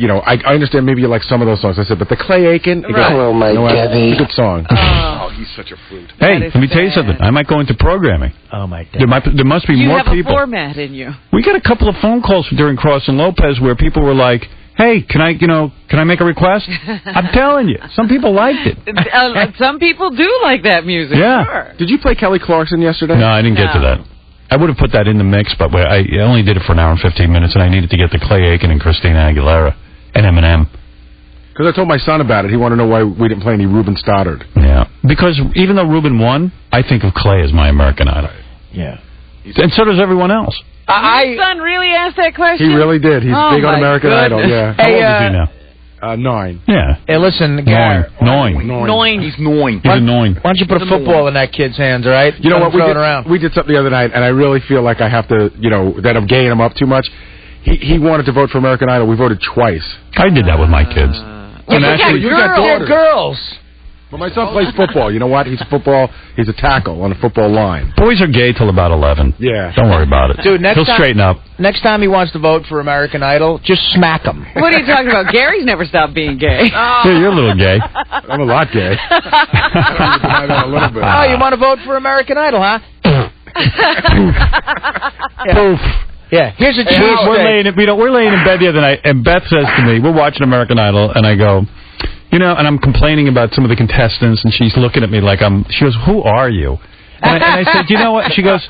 understand maybe you like some of those songs. I said, but the Clay Aiken, Hello, my Debbie. It's a good song. Oh, he's such a fruit. Hey, let me tell you something. I might go into programming. Oh, my God. There must be more people. You have a format in you. We got a couple of phone calls during Cross and Lopez where people were like, hey, can I make a request? I'm telling you, some people liked it. Some people do like that music. Yeah. Sure. Did you play Kelly Clarkson yesterday? No, I didn't get to that. I would have put that in the mix, but I only did it for an hour and 15 minutes, and I needed to get to Clay Aiken and Christina Aguilera and Eminem. Because I told my son about it. He wanted to know why we didn't play any Ruben Stoddard. Yeah. Because even though Ruben won, I think of Clay as my American Idol. Yeah. And so does everyone else. Your son really asked that question? He really did. He's big on American Idol, yeah. How old is he now? 9. Yeah. Hey, listen, Nine. He's annoying. He's annoying. Why don't you put a football in that kid's hands, all right? You know what? We did something the other night, and I really feel like I have to, that I'm gaying him up too much. He wanted to vote for American Idol. We voted twice. I did that with my kids. And actually, you got daughters. Girls. Well, my son plays football. You know what? He's a tackle on a football line. Boys are gay till about 11. Yeah. Don't worry about it. Dude, He'll straighten up. Next time he wants to vote for American Idol, just smack him. What are you talking about? Gary's never stopped being gay. Yeah, you're a little gay. I'm a lot gay. A little bit. Oh, you want to vote for American Idol, huh? Poof. Yeah, here's a cheese we're laying in bed the other night, and Beth says to me, we're watching American Idol, and I go, and I'm complaining about some of the contestants, and she's looking at me like she goes, who are you? And I said, you know what? She goes,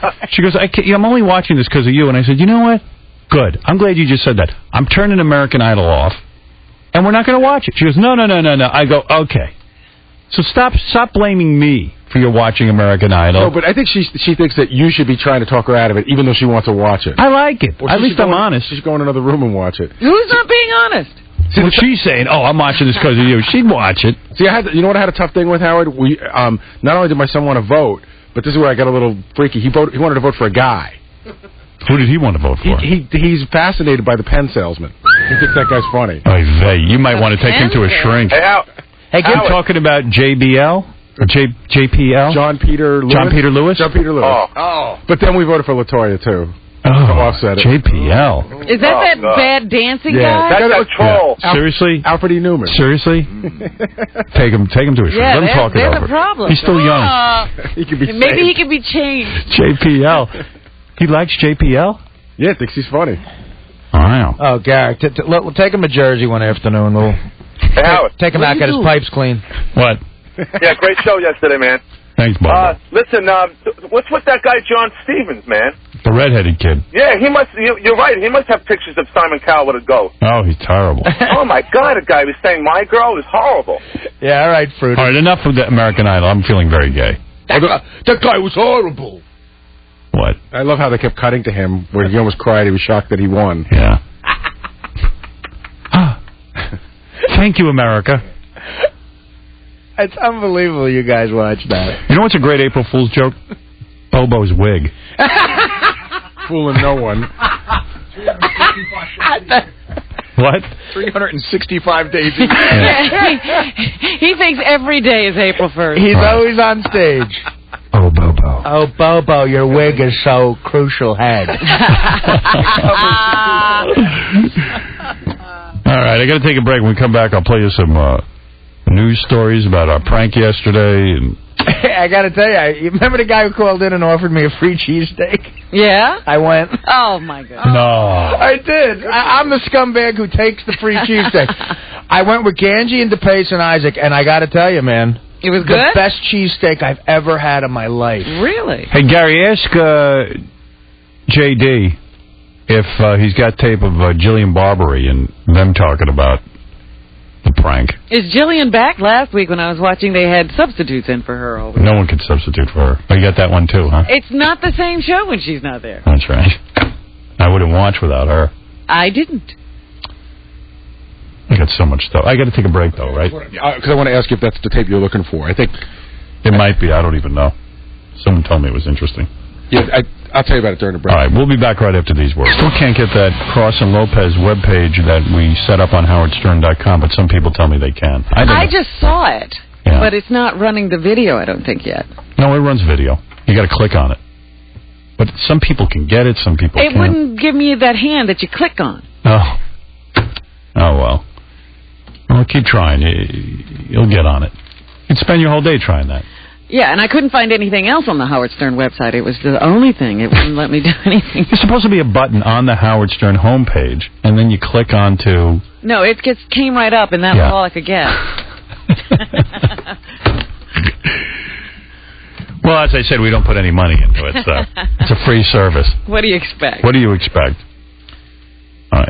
I'm only watching this because of you. And I said, you know what? Good. I'm glad you just said that. I'm turning American Idol off, and we're not going to watch it. She goes, no. I go, okay. So stop blaming me for your watching American Idol. No, but I think she thinks that you should be trying to talk her out of it, even though she wants to watch it. I like it. At least I'm honest. She should go in another room and watch it. Who's not being honest? See, what she's saying, I'm watching this because of you. She'd watch it. See, you know what I had a tough thing with, Howard? We not only did my son want to vote, but this is where I got a little freaky. He wanted to vote for a guy. Who did he want to vote for? He's fascinated by the pen salesman. He thinks that guy's funny. You might want to take him to a shrink. Hey, you're talking about JBL? Or JPL? John Peter Lewis. John Peter Lewis? Oh. But then we voted for LaToya, too. offset it. JPL. Is that bad dancing guy? That's a troll. Yeah. Seriously? Alfred E. Newman. Seriously? Take him to a show. Yeah, Let him talk it there's over. a problem. He's still young. He could be Maybe saved. he could be changed. JPL. He likes JPL? Yeah, thinks he's funny. Wow. Oh, Gary, we'll take him to Jersey one afternoon. We'll Hey, Howard. take him out, get his pipes clean. What? Yeah, great show yesterday, man. Thanks, Bob. Listen, what's with that guy John Stevens, man? The redheaded kid. Yeah, he must. You're right. He must have pictures of Simon Cowell with a goat. Oh, he's terrible. Oh my God, the guy was saying "my girl" is horrible. Yeah, all right, Fruity. All right, enough of the American Idol. I'm feeling very gay. That guy was horrible. What? I love how they kept cutting to him where he almost cried. He was shocked that he won. Yeah. Thank you, America. It's unbelievable you guys watched that. You know what's a great April Fool's joke? Bobo's wig. Fooling no one. What? 365 days. He thinks every day is April 1st. He's always on stage. Oh, Bobo. Oh, Bobo, your wig is so crucial head. All right, I got to take a break. When we come back, I'll play you some news stories about our prank yesterday. And I got to tell you remember the guy who called in and offered me a free cheesesteak? Yeah? I went. Oh, my God. No. I did. I'm the scumbag who takes the free cheesesteak. I went with Ganji and DePace and Isaac, and I got to tell you, man. It was the good? best cheesesteak I've ever had in my life. Really? Hey, Gary, ask J.D. if he's got tape of Jillian Barbary and them talking about the prank. Is Jillian back? Last week when I was watching, they had substitutes in for her over there. No one can substitute for her. Oh, you got that one too, huh? It's not the same show when she's not there. That's right. I wouldn't watch without her. I didn't. I got so much stuff. I got to take a break, though, right? Because I want to ask you if that's the tape you're looking for. I think it might be. I don't even know. Someone told me it was interesting. Yeah, I'll tell you about it during the break. All right, we'll be back right after these words. Still can't get that Cross and Lopez webpage that we set up on howardstern.com, but some people tell me they can. I just saw it, Yeah. but it's not running the video, I don't think, yet. No, it runs video. You got to click on it. But some people can get it, some people It can't. wouldn't give me that hand that you click on. Oh. Oh, well. Well, keep trying. You'll get on it. You can spend your whole day trying that. Yeah, and I couldn't find anything else on the Howard Stern website. It was the only thing. It wouldn't let me do anything. There's supposed to be a button on the Howard Stern homepage, and then you click on to... No, it came right up, and that was all I could get. Well, as I said, we don't put any money into it, so it's a free service. What do you expect? What do you expect?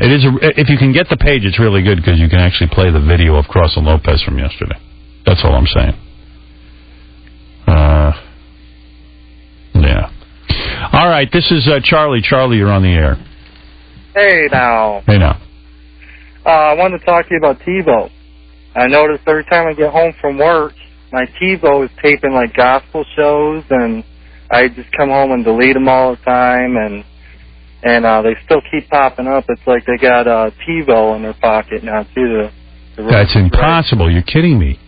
It is. If you can get the page, it's really good because you can actually play the video of Cross and Lopez from yesterday. That's all I'm saying. Yeah. All right, this is Charlie. Charlie, you're on the air. Hey, now. Hey, now. I wanted to talk to you about TiVo. I noticed every time I get home from work, my TiVo is taping, like, gospel shows, and I just come home and delete them all the time, and they still keep popping up. It's like they got TiVo in their pocket now, too. That's impossible. You're kidding me.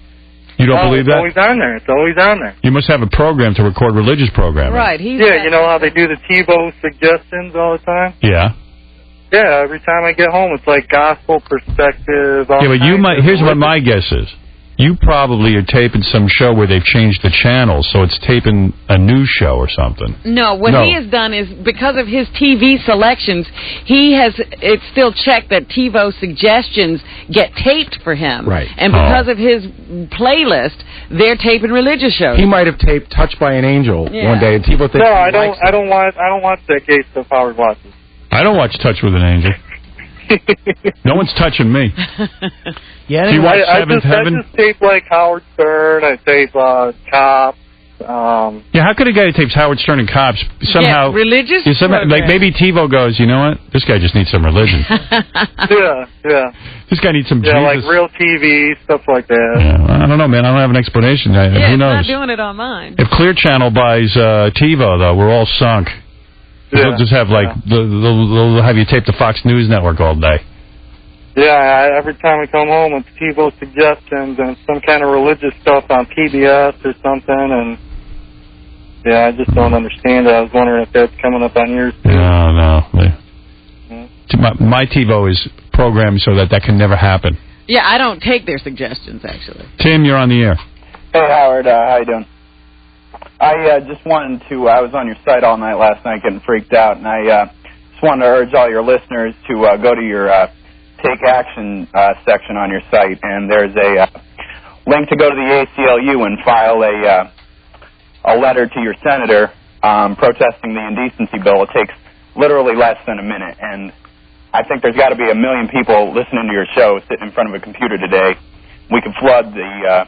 You don't believe that? It's always on there. It's always on there. You must have a program to record religious programming. Right. Yeah, you know how they do the TiVo suggestions all the time? Yeah. Yeah, every time I get home, it's like gospel perspective. Yeah, but you might. Here's what my guess is. You probably are taping some show where they've changed the channel, so it's taping a news show or something. No, what he has done is, because of his TV selections, it's still checked that TiVo suggestions get taped for him. Right. And because of his playlist, they're taping religious shows. He might have taped "Touched by an Angel" one day, and TiVo thinks No, he I don't. likes it. I don't watch that gay stuff Howard watches. I don't watch Touch with an Angel. No one's touching me. Yeah, Do you watch Seventh I Heaven? just tape like Howard Stern. I tape Cops. Yeah, how could a guy who tapes Howard Stern and Cops somehow... religious like maybe TiVo goes, you know what? This guy just needs some religion. Yeah. This guy needs some Yeah, Jesus. like real TV, stuff like that. Yeah, I don't know, man. I don't have an explanation. Yeah, Who it's knows? not doing it on mine. If Clear Channel buys TiVo, though, we're all sunk. They'll just have, like, they'll have you tape the Fox News Network all day. Yeah, every time I come home, it's TiVo suggestions and some kind of religious stuff on PBS or something, and Yeah, I just don't understand it. I was wondering if that's coming up on yours too. No. My TiVo is programmed so that can never happen. Yeah, I don't take their suggestions, actually. Tim, you're on the air. Hey, Howard. How you doing? I just wanted to, I was on your site all night last night getting freaked out, and I just wanted to urge all your listeners to go to your Take Action section on your site, and there's a link to go to the ACLU and file a letter to your senator protesting the indecency bill. It takes literally less than a minute, and I think there's got to be 1 million people listening to your show sitting in front of a computer today. We could flood the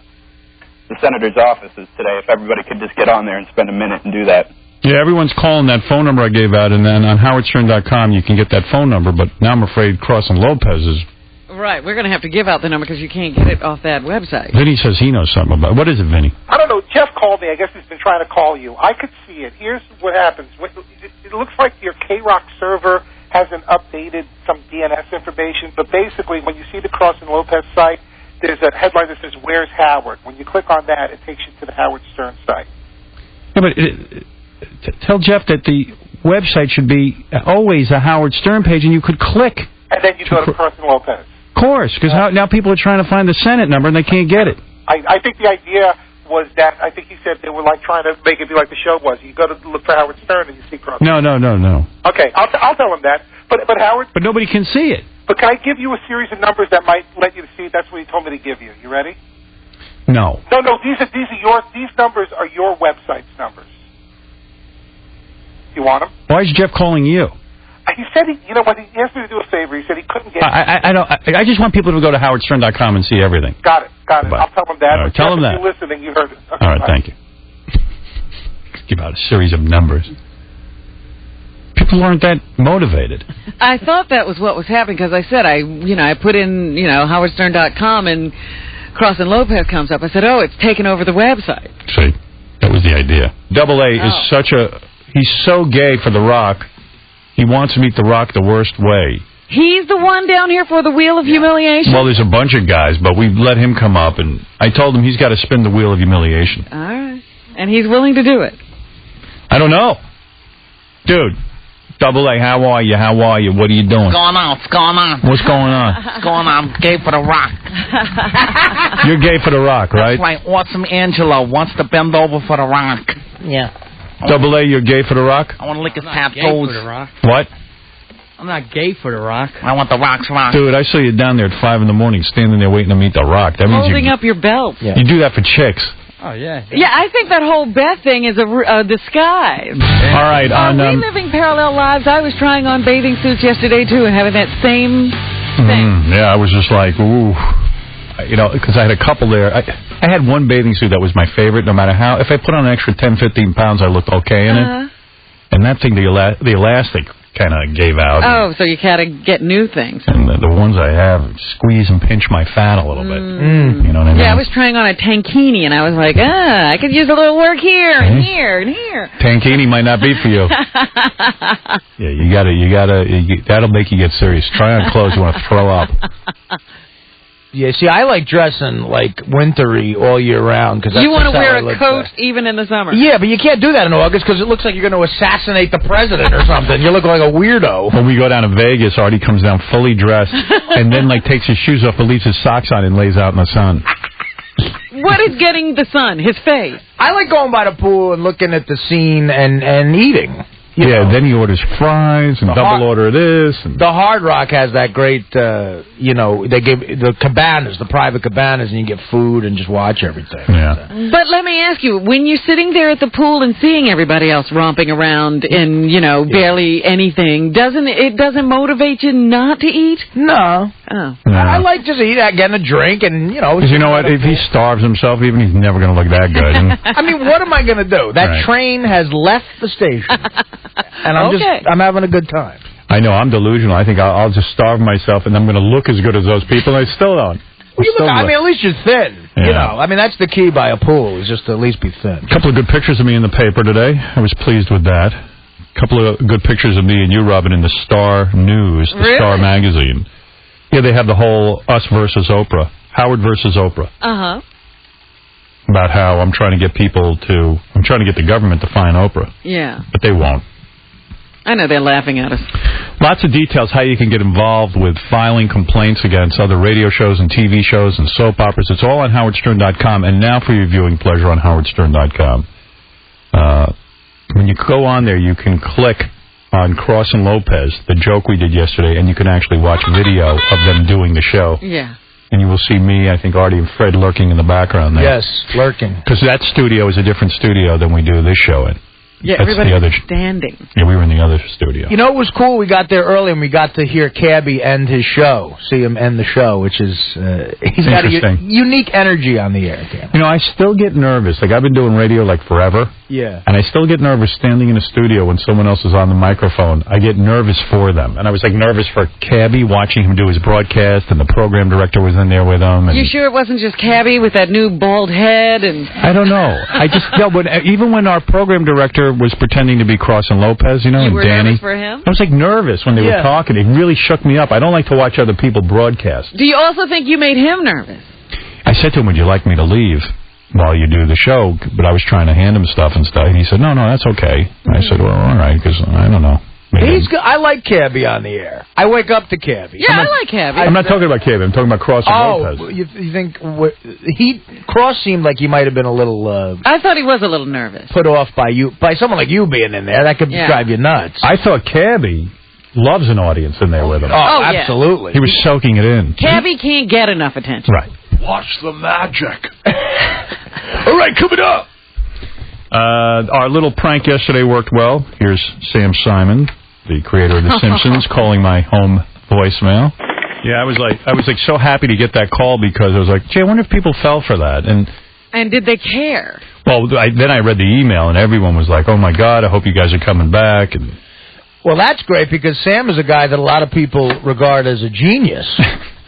senator's offices today if everybody could just get on there and spend a minute and do that. Yeah, everyone's calling that phone number I gave out, and then on howardstern.com you can get that phone number, but now I'm afraid Cross and Lopez is... Right, we're going to have to give out the number because you can't get it off that website. Vinny says he knows something about it. What is it, Vinny? I don't know. Jeff called me. I guess he's been trying to call you. I could see it. Here's what happens. It looks like your KROC server hasn't updated some DNS information, but basically when you see the Cross and Lopez site, there's a headline that says, "Where's Howard?" When you click on that, it takes you to the Howard Stern site. Yeah, but tell Jeff that the website should be always a Howard Stern page, and you could click. And then you go to Cross and Lopez. Of course, because now people are trying to find the Senate number, and they can't get it. I think the idea was that, I think he said they were like trying to make it be like the show was. You go to look for Howard Stern, and you see Cross. No. Okay, I'll tell him that. But Howard... But nobody can see it. But can I give you a series of numbers that might let you see? That's what he told me to give you. You ready? No. No. These numbers are your website's numbers. You want them? Why is Jeff calling you? He said you know what? He asked me to do a favor. He said he couldn't get. I just want people to go to howardstern.com and see everything. Got it. Bye. I'll tell him that. All right, tell him that. If you're listening, you heard it. Okay, all right, bye. thank you. Give out a series of numbers. People aren't that motivated. I thought that was what was happening because I said I put in howardstern.com and Cross and Lopez comes up. I said, oh, it's taken over the website. See, that was the idea. Double A is he's so gay for The Rock. He wants to meet The Rock the worst way. He's the one down here for the Wheel of Humiliation? Well, there's a bunch of guys, but we let him come up, and I told him he's got to spin the Wheel of Humiliation. All right. And he's willing to do it. I don't know. Dude, Double A, how are you? What are you doing? What's going on? What's going on? What's going on? I'm gay for The Rock. You're gay for The Rock, right? That's right. Awesome Angelo wants to bend over for The Rock. Yeah. Double A, you're gay for The Rock? I want to lick his tap gay toes. for The Rock. What? I'm not gay for The Rock. I want The Rock's rock. Dude, I saw you down there at 5 in the morning standing there waiting to meet The Rock. That means holding up your belt. Yeah. You do that for chicks. Oh, yeah. Yeah, I think that whole Beth thing is a disguise. All right. Are we living parallel lives? I was trying on bathing suits yesterday, too, and having that same thing. Yeah, I was just like, ooh. Because I had a couple there. I had one bathing suit that was my favorite, no matter how. If I put on an extra 10, 15 pounds, I looked okay in it. And that thing, the elastic kind of gave out. Oh, so you gotta get new things. And the ones I have squeeze and pinch my fat a little bit. You know what I mean? Yeah, I was trying on a tankini, and I was like, I could use a little work here and here and here. Tankini might not be for you. Yeah, you gotta. That'll make you get serious. Try on clothes you want to throw up. Yeah, see, I like dressing like wintry all year round because you want to wear a coat even in the summer. Yeah, but you can't do that in August because it looks like you're going to assassinate the president or something. You look like a weirdo. When we go down to Vegas, Artie comes down fully dressed and then takes his shoes off, but leaves his socks on and lays out in the sun. What is getting the sun? His face. I like going by the pool and looking at the scene and eating. Then he orders fries and double order this. The Hard Rock has that great, they give the cabanas, the private cabanas, and you get food and just watch everything. Yeah. But let me ask you, when you're sitting there at the pool and seeing everybody else romping around in, barely anything, doesn't motivate you not to eat? No. Oh. No. I like just getting a drink and, Because you know what? If he starves himself, even he's never going to look that good. I mean, what am I going to do? That train has left the station. And I'm having a good time. I know, I'm delusional. I think I'll just starve myself, and I'm going to look as good as those people, and I still don't. At least you're thin. Yeah. I mean, that's the key by a pool, is just to at least be thin. A couple of good pictures of me in the paper today. I was pleased with that. A couple of good pictures of me and you, Robin, in the Star News, the Star magazine. Yeah, they have the whole us versus Oprah. Howard versus Oprah. Uh-huh. about how I'm trying to get the government to fine Oprah, Yeah. but they won't. I know they're laughing at us. Lots of details how you can get involved with filing complaints against other radio shows and TV shows and soap operas. It's all on howardstern.com, and now for your viewing pleasure on howardstern.com. When you go on there, you can click on Cross and Lopez, the joke we did yesterday, and you can actually watch video of them doing the show. Yeah. And you will see me, I think Artie and Fred lurking in the background there. Yes, lurking. Because that studio is a different studio than we do this show in. Yeah, That's everybody the other was standing. Yeah, we were in the other studio. You know, it was cool. We got there early and we got to hear Cabby end his show, see him end the show, which is he's got a unique energy on the air. Cabby. You know, I still get nervous. Like, I've been doing radio like forever. Yeah. And I still get nervous standing in a studio when someone else is on the microphone. I get nervous for them. And I was like nervous for Cabby, watching him do his broadcast, and the program director was in there with him. And You sure it wasn't just Cabby with that new bald head? And I don't know. Even when our program director was pretending to be Cross and Lopez, you know, You and were Danny. nervous for him? I was like nervous when they were talking. It really shook me up. I don't like to watch other people broadcast. Do you also think you made him nervous? I said to him, would you like me to leave while you do the show? But I was trying to hand him stuff and stuff. And he said, no, that's okay. I said, well, all right, because I don't know. He's good. I like Cabby on the air. I wake up to Cabby. Yeah, I like Cabby. I'm not talking about Cabby. I'm talking about Cross and Lopez. You think Cross seemed like he might have been a little I thought he was a little nervous. put off by someone like you being in there. That could drive you nuts. I thought Cabby loves an audience in there with him. Oh, yeah. absolutely. He was soaking it in. Cabby can't get enough attention. Right. Watch the magic. All right, coming up. Our little prank yesterday worked well. Here's Sam Simon, the creator of The Simpsons, calling my home voicemail. Yeah, I was like so happy to get that call because I was like, gee, I wonder if people fell for that. And did they care? Well, then I read the email and everyone was like, oh my God, I hope you guys are coming back. And Well, that's great because Sam is a guy that a lot of people regard as a genius.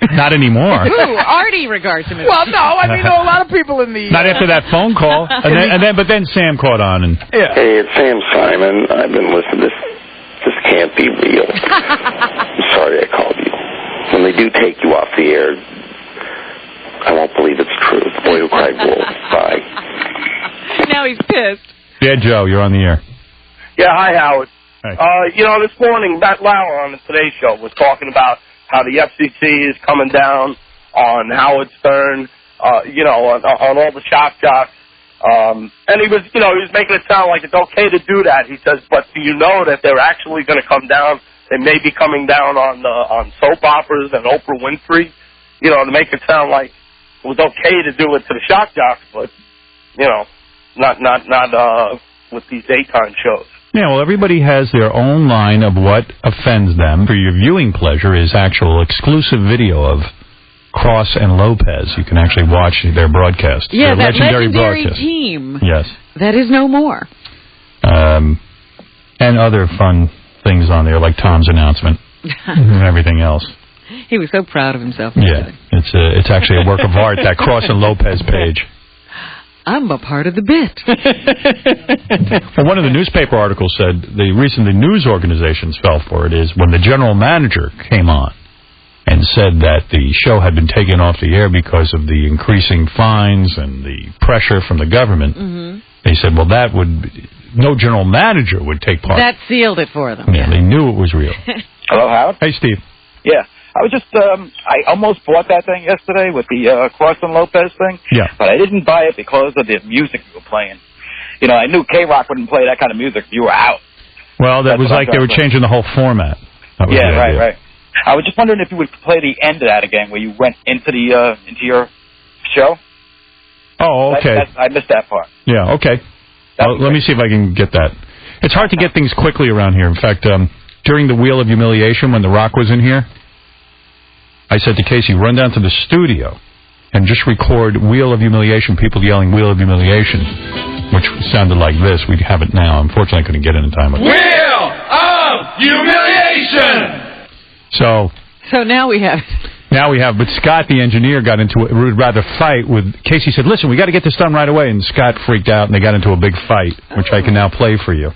Not anymore. Ooh, Artie regards him as Well, no, I mean, there are a lot of people in the... Not after that phone call. But then Sam caught on. And Hey, it's Sam Simon. I've been listening to this. This can't be real. I'm sorry I called you. When they do take you off the air, I won't believe it's true. The boy who cried wolf. Bye. Now he's pissed. Yeah, Joe, you're on the air. Yeah, hi, Howard. Hey. This morning, Matt Lauer on the Today Show was talking about how the FCC is coming down on Howard Stern, on all the shock jocks. And he was making it sound like it's okay to do that. He says, but do you know that they're actually going to come down? They may be coming down on soap operas and Oprah Winfrey, to make it sound like it was okay to do it to the shock jocks, but, not with these daytime shows. Yeah, well, everybody has their own line of what offends them. For your viewing pleasure is actual exclusive video of Cross and Lopez. You can actually watch their broadcast. Yeah, their that legendary legendary team. Yes. That is no more. And other fun things on there, like Tom's announcement and everything else. He was so proud of himself. Yeah, it's actually a work of art, that Cross and Lopez page. I'm a part of the bit. Well, one of the newspaper articles said the reason the news organizations fell for it is when the general manager came on and said that the show had been taken off the air because of the increasing fines and the pressure from the government. Mm-hmm. They said, well, no general manager would take part. That sealed it for them. Yeah, they knew it was real. Hello, Howard? Hey, Steve. Yeah. I was just, I almost bought that thing yesterday with the Cross and Lopez thing. Yeah. But I didn't buy it because of the music you were playing. I knew K-Rock wouldn't play that kind of music if you were out. Well, that was like they were changing the whole format. Yeah, right. I was just wondering if you would play the end of that again, where you went into your show. Oh, okay. I missed that part. Yeah, okay. Well, let me see if I can get that. It's hard to get things quickly around here. In fact, during the Wheel of Humiliation, when The Rock was in here, I said to Casey, run down to the studio and just record Wheel of Humiliation, people yelling Wheel of Humiliation, which sounded like this. We have it now. Unfortunately, I couldn't get it in time. Wheel of Humiliation! So now we have... But Scott, the engineer, got into it. Would rather fight with... Casey said, listen, we got to get this done right away. And Scott freaked out, and they got into a big fight, which I can now play for you.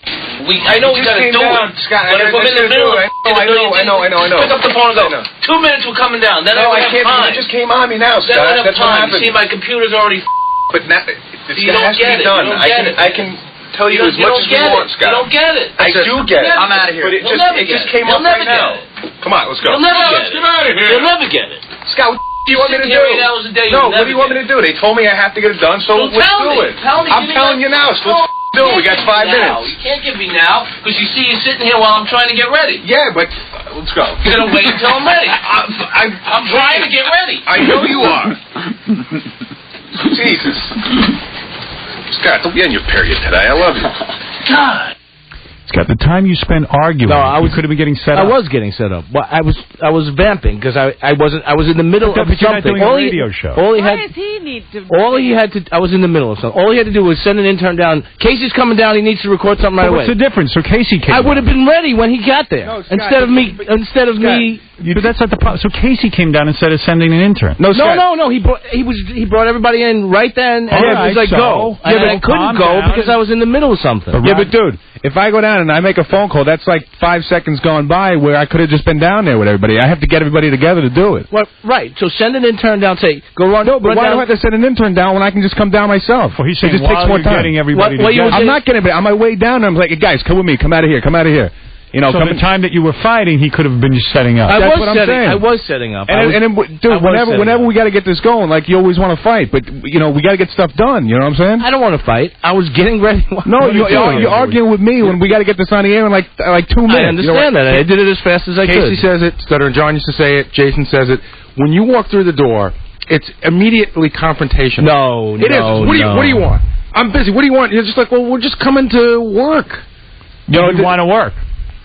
I know we got to do it, Scott. But if I'm in the middle of I know. Pick up the phone and go, 2 minutes, we're coming down. Then I don't have time. You just came on me now, Scott. Then I don't have That's what time. happened. You see, my computer's already But now, this has to be done. I can tell you as much as you want, Scott. You don't get it. I do get it. I'm out of here. But it just came up right now. Come on, let's go. You'll never get it. Get out of here. You'll never get it. Scott, what do you want me to do? 8 hours a day. No, what do you want me to do? They told me I have to get it done, so let's do it. I'm telling you now, so let's do it. We got 5 minutes. You can't give me now, because you see you sitting here while I'm trying to get ready. Yeah, but let's go. You're going to wait until I'm ready. I'm trying to get ready. I know you are. Jesus. Scott, don't be on your period today. I love you. God. Scott, the time you spent arguing, you could have been getting set up. I was getting set up. Well, I was vamping because I was in the middle of but you're not something. doing a radio show. Why does he need to? I was in the middle of something. All he had to do was send an intern down. Casey's coming down. He needs to record something right away. What's the difference? So Casey came. I would have been ready when he got there. No, Scott, instead of me. But that's not the problem. So Casey came down instead of sending an intern. No. He brought everybody in right then, and it was like go. Yeah, but I couldn't go because I was in the middle of something. Yeah, but dude, if I go down and I make a phone call, that's like 5 seconds gone by where I could have just been down there with everybody. I have to get everybody together to do it. Well, right. So send an intern down. Say go run. No, but run why down. do I have to send an intern down when I can just come down myself? Well, he's saying it just takes more time. Getting everybody together. I'm not getting. On my way down, I'm like, guys, come with me. Come out of here. Come out of here. You know, so the time that you were fighting, he could have been just setting up. That's what I'm saying. I was setting up. Dude, whenever we got to get this going, like you always want to fight, but you know we got to get stuff done. You know what I'm saying? I don't want to fight. I was getting ready. No, you're arguing with me when we got to get this on the air in like 2 minutes. I understand that. I did it as fast as I could. Casey says it. Stutter and John used to say it. Jason says it. When you walk through the door, it's immediately confrontational. No, it is. What do you want? I'm busy. What do you want? You're just like, well, we're just coming to work. You want to work.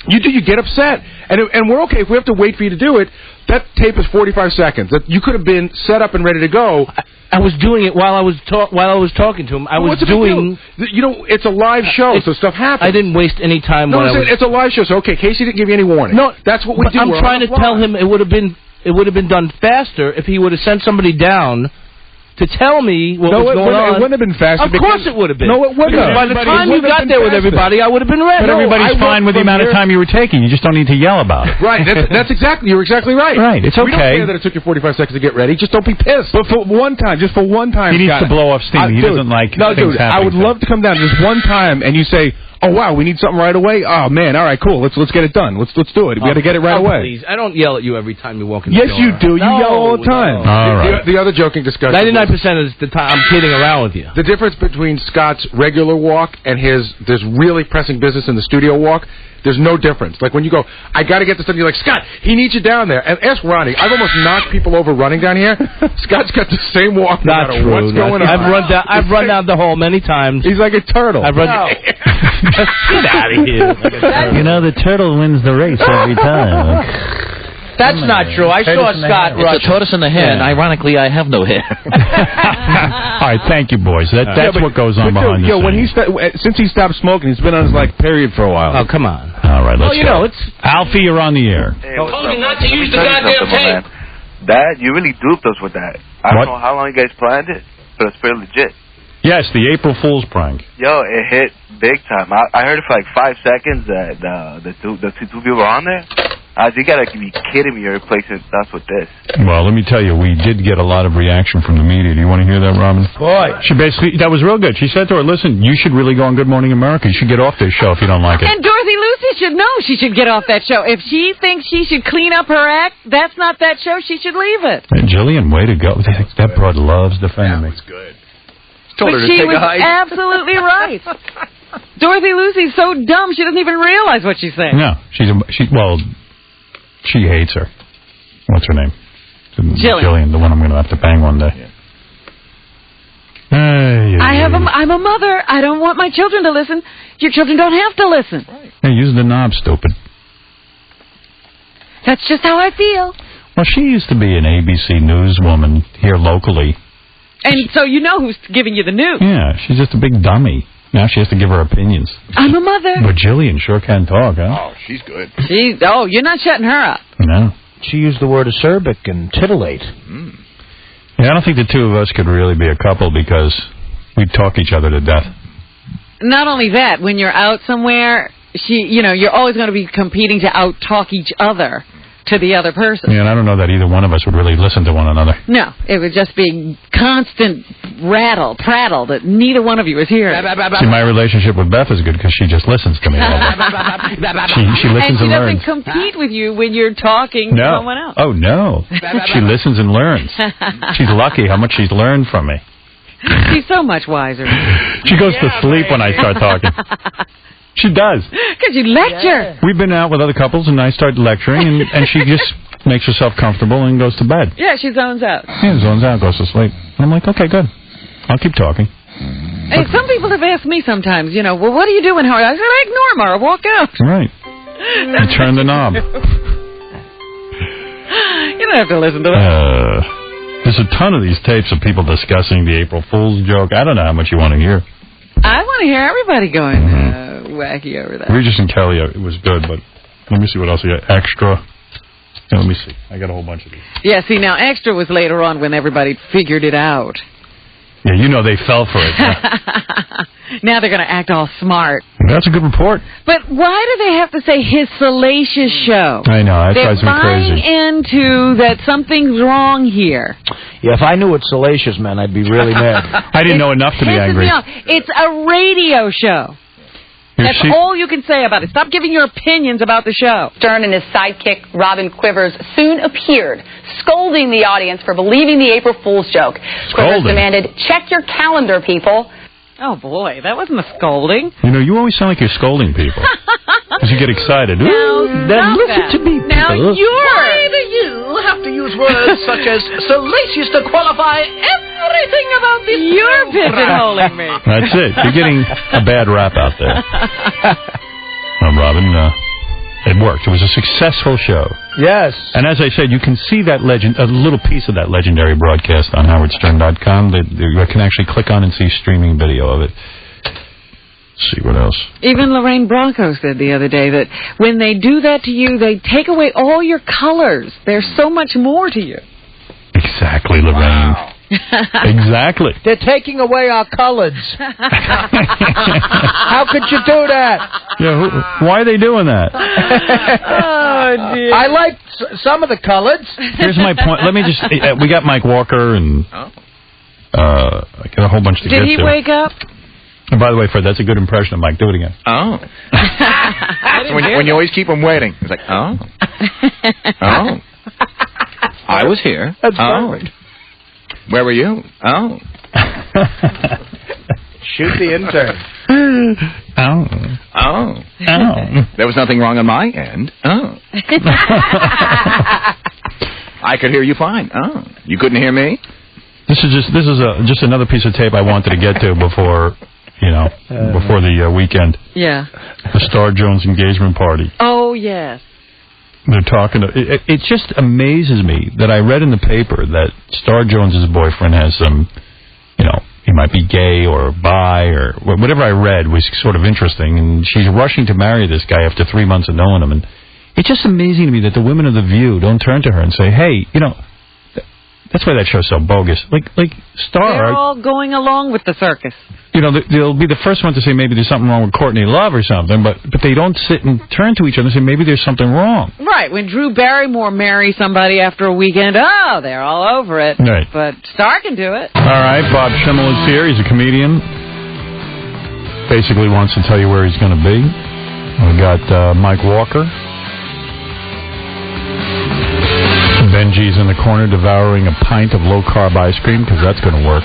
You do. You get upset, and we're okay if we have to wait for you to do it. That tape is 45 seconds. That you could have been set up and ready to go. I was doing it while I was talking to him. I was doing. You know, it's a live show, so stuff happens. I didn't waste any time. No, it's a live show. So okay, Casey didn't give you any warning. No, that's what we do. I'm trying to tell him it would have been done faster if he would have sent somebody down to tell me what was going on. It wouldn't have been faster. Of course it would have been. No, it wouldn't have. By the time you got there with everybody, I would have been ready. But everybody's fine with the amount of time you were taking. You just don't need to yell about it. Right. You're exactly right. Right. It's okay. We don't care that it took you 45 seconds to get ready. Just don't be pissed. But for one time, just for one time, he needs to blow off steam. He doesn't like things happening. I would love to come down just one time and you say, oh, wow, we need something right away? Oh, man, all right, cool. Let's get it done. Let's do it. We got to get it right away. Please. I don't yell at you every time you walk in the door. Yes, you do. You yell all the time. All right. The other joking discussion 99% of the time I'm kidding around with you. The difference between Scott's regular walk and this really pressing business in the studio walk, there's no difference. Like when you go, I got to get this done, you're like, Scott, he needs you down there. And ask Ronnie. I've almost knocked people over running down here. Scott's got the same walk no matter what's going on. I've run down the hall many times. He's like a turtle. I've run. Get out of here. You know, the turtle wins the race every time. That's not true. I saw Scott rush. It's a tortoise and a hare, and ironically, I have no hair. All right, thank you, boys. That's what goes on behind the scenes. Since he stopped smoking, he's been on his period for a while. Oh, come on. All right, let's go. It's Alfie, you're on the air. Hey, told me not to use the goddamn tape. Dad, you really duped us with that. I don't know how long you guys planned it, but it's pretty legit. Yes, the April Fool's prank. Yo, it hit big time. I heard it for like 5 seconds that the two people were on there. You gotta be kidding me! You're replacing us with this. Well, let me tell you, we did get a lot of reaction from the media. Do you want to hear that, Robin? Boy, that was real good. She said to her, "Listen, you should really go on Good Morning America. You should get off this show if you don't like it." And Dorothy Lucy should know she should get off that show. If she thinks she should clean up her act, that's not that show. She should leave it. And Jillian, way to go! That broad loves defending me. That was good. But she was absolutely right. Dorothy Lucy's so dumb she doesn't even realize what she's saying. No, she hates her. What's her name? Jillian, the one I'm going to have to bang one day. Yeah. I'm a mother. I don't want my children to listen. Your children don't have to listen. Right. Hey, use the knob, stupid. That's just how I feel. Well, she used to be an ABC newswoman here locally. And so you know who's giving you the news. Yeah, she's just a big dummy. Now she has to give her opinions. I'm a mother. But Jillian sure can talk, huh? Oh, she's good. You're not shutting her up. No. She used the word acerbic and titillate. Yeah, I don't think the two of us could really be a couple because we'd talk each other to death. Not only that, when you're out somewhere, you're always going to be competing to out-talk each other to the other person. Yeah, and I don't know that either one of us would really listen to one another. No, it would just be constant prattle that neither one of you is hearing. See, my relationship with Beth is good because she just listens to me. She listens and learns. She doesn't compete with you when you're talking to someone else. Oh, no. She listens and learns. She's lucky how much she's learned from me. She's so much wiser. She goes to sleep when I start talking. She does. Because you lecture. We've been out with other couples, and I start lecturing, and she just makes herself comfortable and goes to bed. Yeah, she zones out. Yeah, zones out, goes to sleep. And I'm like, okay, good. I'll keep talking. And some people have asked me sometimes, well, what are you doing, Howard? I said, I ignore Mara, walk out. Right. You turn the knob. You don't have to listen to that. There's a ton of these tapes of people discussing the April Fool's joke. I don't know how much you want to hear. I want to hear everybody going wacky over that. Regis and Kelly, it was good, but let me see what else we got. Extra. Yeah, let me see. I got a whole bunch of these. Yeah, see, now Extra was later on when everybody figured it out. Yeah, they fell for it. Now they're going to act all smart. That's a good report. But why do they have to say his salacious show? I know, that drives me crazy. They're buying into that something's wrong here. Yeah, if I knew what salacious meant, I'd be really mad. I didn't know enough to be angry. It's a radio show. That's all you can say about it. Stop giving your opinions about the show. Stern and his sidekick, Robin Quivers, soon appeared, scolding the audience for believing the April Fool's joke. Quivers demanded, check your calendar, people. Oh, boy, that wasn't a scolding. You always sound like you're scolding people. Because you get excited. Then listen to me, people. Now Why do you have to use words such as salacious to qualify everything about this? You're pigeonholing me. That's it. You're getting a bad rap out there. Robin, it worked. It was a successful show. Yes. And as I said, you can see that a little piece of that legendary broadcast on howardstern.com. You can actually click on and see streaming video of it. Let's see what else. Even Lorraine Bracco said the other day that when they do that to you, they take away all your colors. There's so much more to you. Exactly, Lorraine. Wow. Exactly. They're taking away our colors. How could you do that? Yeah, why are they doing that? Oh, dear. I like some of the colors. Here's my point. Let me just... we got Mike Walker and... I got a whole bunch to get to. Did he wake up? And by the way, Fred, that's a good impression of Mike. Do it again. Oh. when you always keep him waiting. It's like, oh. Oh. I was here. That's perfect. Where were you? Oh. Shoot the intern. Oh. Oh. Oh. There was nothing wrong on my end. Oh. I could hear you fine. Oh. You couldn't hear me? This is just another piece of tape I wanted to get to before before the weekend. Yeah. The Star Jones engagement party. Oh, yes. They're talking. It just amazes me that I read in the paper that Star Jones's boyfriend has some, he might be gay or bi or whatever I read was sort of interesting, and she's rushing to marry this guy after 3 months of knowing him. And it's just amazing to me that the women of The View don't turn to her and say, hey, that's why that show's so bogus. Like Star. They're all going along with the circus. They'll be the first one to say maybe there's something wrong with Courtney Love or something, but they don't sit and turn to each other and say maybe there's something wrong. Right. When Drew Barrymore marries somebody after a weekend, they're all over it. Right. But Star can do it. All right, Bob Schimmel is here. He's a comedian. Basically wants to tell you where he's going to be. We got Mike Walker. Benji's in the corner devouring a pint of low-carb ice cream, because that's going to work.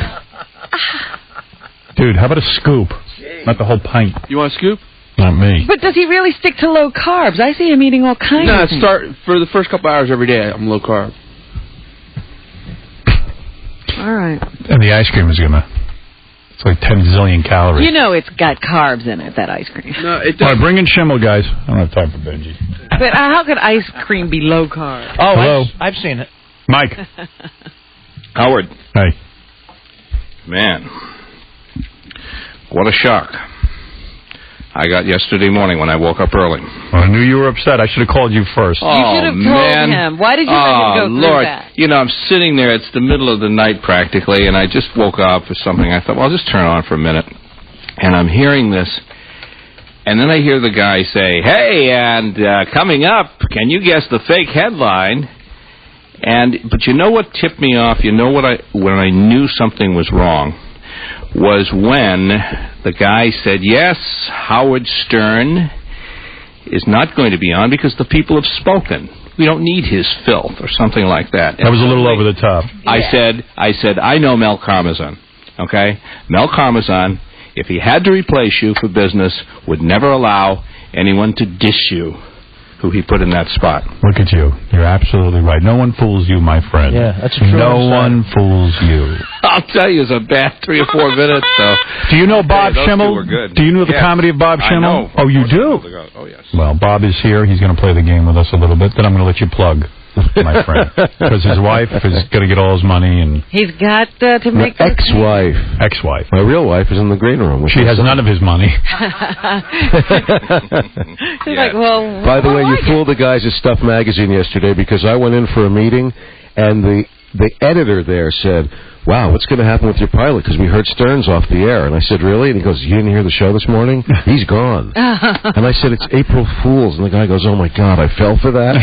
Dude, how about a scoop? Not the whole pint. You want a scoop? Not me. But does he really stick to low carbs? I see him eating all kinds of things. For the first couple hours every day, I'm low carb. All right. And the ice cream is going to... It's like 10 zillion calories. It's got carbs in it, that ice cream. No, it doesn't. All right, bring in Schimmel, guys. I don't have time for Benji. But how could ice cream be low carb? Oh, hello. I've seen it. Mike. Howard. Hey. Man. What a shock I got yesterday morning when I woke up early. Well, I knew you were upset. I should have called you first. You should have told him. Why did you let him go through Lord. that? I'm sitting there. It's the middle of the night practically, and I just woke up for something. I thought, well, I'll just turn it on for a minute. And I'm hearing this, and then I hear the guy say, hey, and coming up, can you guess the fake headline? But you know what tipped me off? You know when I knew something was wrong was when the guy said, yes, Howard Stern is not going to be on because the people have spoken. We don't need his filth or something like that. That was a little over the top. I said, I know Mel Karmazin, okay? Mel Karmazin, if he had to replace you for business, would never allow anyone to dish you who he put in that spot. Look at you. You're absolutely right. No one fools you, my friend. Yeah, that's a true No one fools you. I'll tell you, it's a bad 3 or 4 minutes, though. Do you know Bob those Schimmel? two were good. Do you know the comedy of Bob Schimmel? I know. Oh, you do? Oh, yes. Well, Bob is here. He's going to play the game with us a little bit. Then I'm going to let you plug, my friend. Because his wife is going to get all his money. And He's got to make My ex-wife. Ex-wife. My real wife is in the green room. She has none of his money. He's like, well, By the way, you fooled the guys at Stuff Magazine yesterday because I went in for a meeting and the editor there said, wow, what's going to happen with your pilot? Because we heard Stern's off the air. And I said, really? And he goes, you didn't hear the show this morning? He's gone. And I said, it's April Fool's. And the guy goes, oh, my God, I fell for that?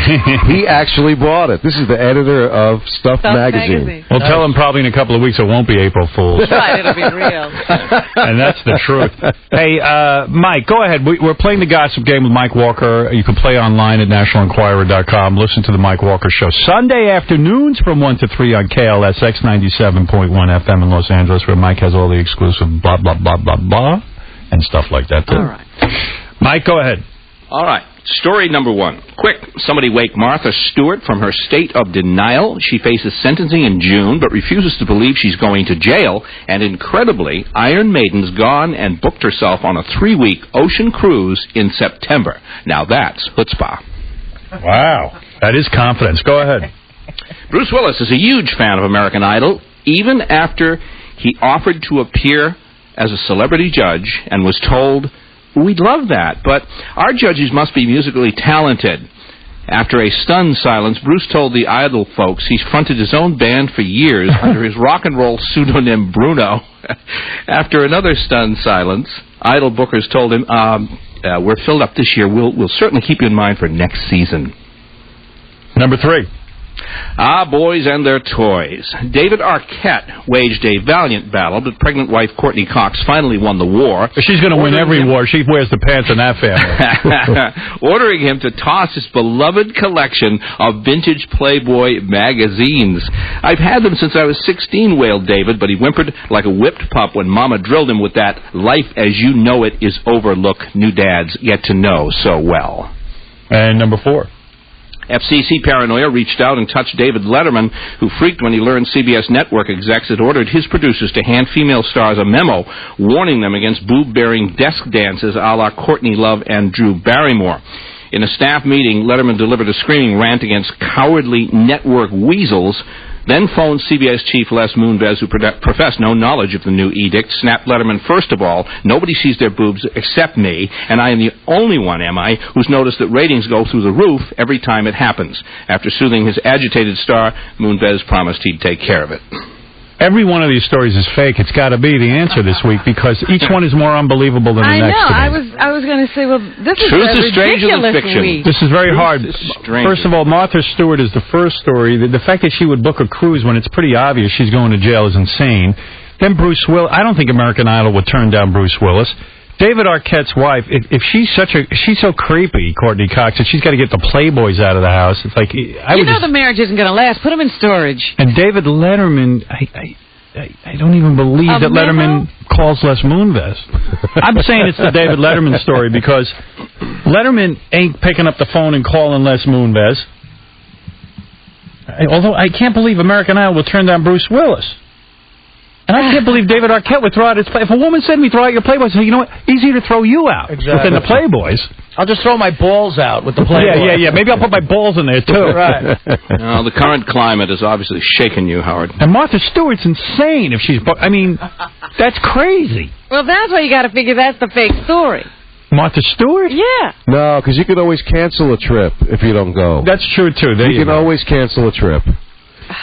He actually bought it. This is the editor of Stuff Magazine. Well, tell him probably in a couple of weeks it won't be April Fool's. Right, it'll be real. And that's the truth. Hey, Mike, go ahead. We're playing the gossip game with Mike Walker. You can play online at nationalenquirer.com. Listen to the Mike Walker Show Sunday afternoons from 1 to 3 on KLSX 97.1 FM in Los Angeles, where Mike has all the exclusive blah, blah, blah, blah, blah, and stuff like that, too. All right. Mike, go ahead. All right. Story number 1. Quick, somebody wake Martha Stewart from her state of denial. She faces sentencing in June, but refuses to believe she's going to jail. And incredibly, Iron Maiden's gone and booked herself on a 3-week ocean cruise in September. Now that's chutzpah. Wow. That is confidence. Go ahead. Bruce Willis is a huge fan of American Idol, even after he offered to appear as a celebrity judge and was told, we'd love that, but our judges must be musically talented. After a stunned silence, Bruce told the Idol folks he's fronted his own band for years under his rock and roll pseudonym Bruno. After another stunned silence, Idol bookers told him, we're filled up this year. We'll certainly keep you in mind for next season. Number 3. Boys and their toys. David Arquette waged a valiant battle, but pregnant wife Courtney Cox finally won the war. She's going to win every war. She wears the pants in that family. Ordering him to toss his beloved collection of vintage Playboy magazines. I've had them since I was 16, wailed David, but he whimpered like a whipped pup when Mama drilled him with that life as you know it is over look new dads get to know so well. And number 4. FCC paranoia reached out and touched David Letterman, who freaked when he learned CBS network execs had ordered his producers to hand female stars a memo warning them against boob-bearing desk dances a la Courtney Love and Drew Barrymore. In a staff meeting, Letterman delivered a screaming rant against cowardly network weasels, then phoned CBS chief Les Moonves, who professed no knowledge of the new edict, snapped Letterman, first of all, nobody sees their boobs except me, and I am the only one, am I, who's noticed that ratings go through the roof every time it happens. After soothing his agitated star, Moonves promised he'd take care of it. Every one of these stories is fake. It's got to be the answer this week because each one is more unbelievable than the next. I know. I was going to say, well, this is Truth a is stranger than ridiculous fiction. week. This is very hard. Stranger. First of all, Martha Stewart is the first story. The fact that she would book a cruise when it's pretty obvious she's going to jail is insane. Then Bruce Willis. I don't think American Idol would turn down Bruce Willis. David Arquette's wife, if she's so creepy, Courtney Cox, that she's got to get the Playboys out of the house. It's like the marriage isn't going to last. Put them in storage. And David Letterman, I don't even believe that Letterman calls Les Moonves. I'm saying it's the David Letterman story because Letterman ain't picking up the phone and calling Les Moonves. Although I can't believe American Idol will turn down Bruce Willis. And I can't believe David Arquette would throw out his If a woman said to me, throw out your Playboys, I say, you know what, easier to throw you out than the Playboys. I'll just throw my balls out with the Playboys. Yeah. Maybe I'll put my balls in there, too. Right. Well, the current climate has obviously shaken you, Howard. And Martha Stewart's insane if she's... I mean, that's crazy. Well, that's why you got to figure that's the fake story. Martha Stewart? Yeah. No, because you can always cancel a trip if you don't go. That's true, too. You can always cancel a trip.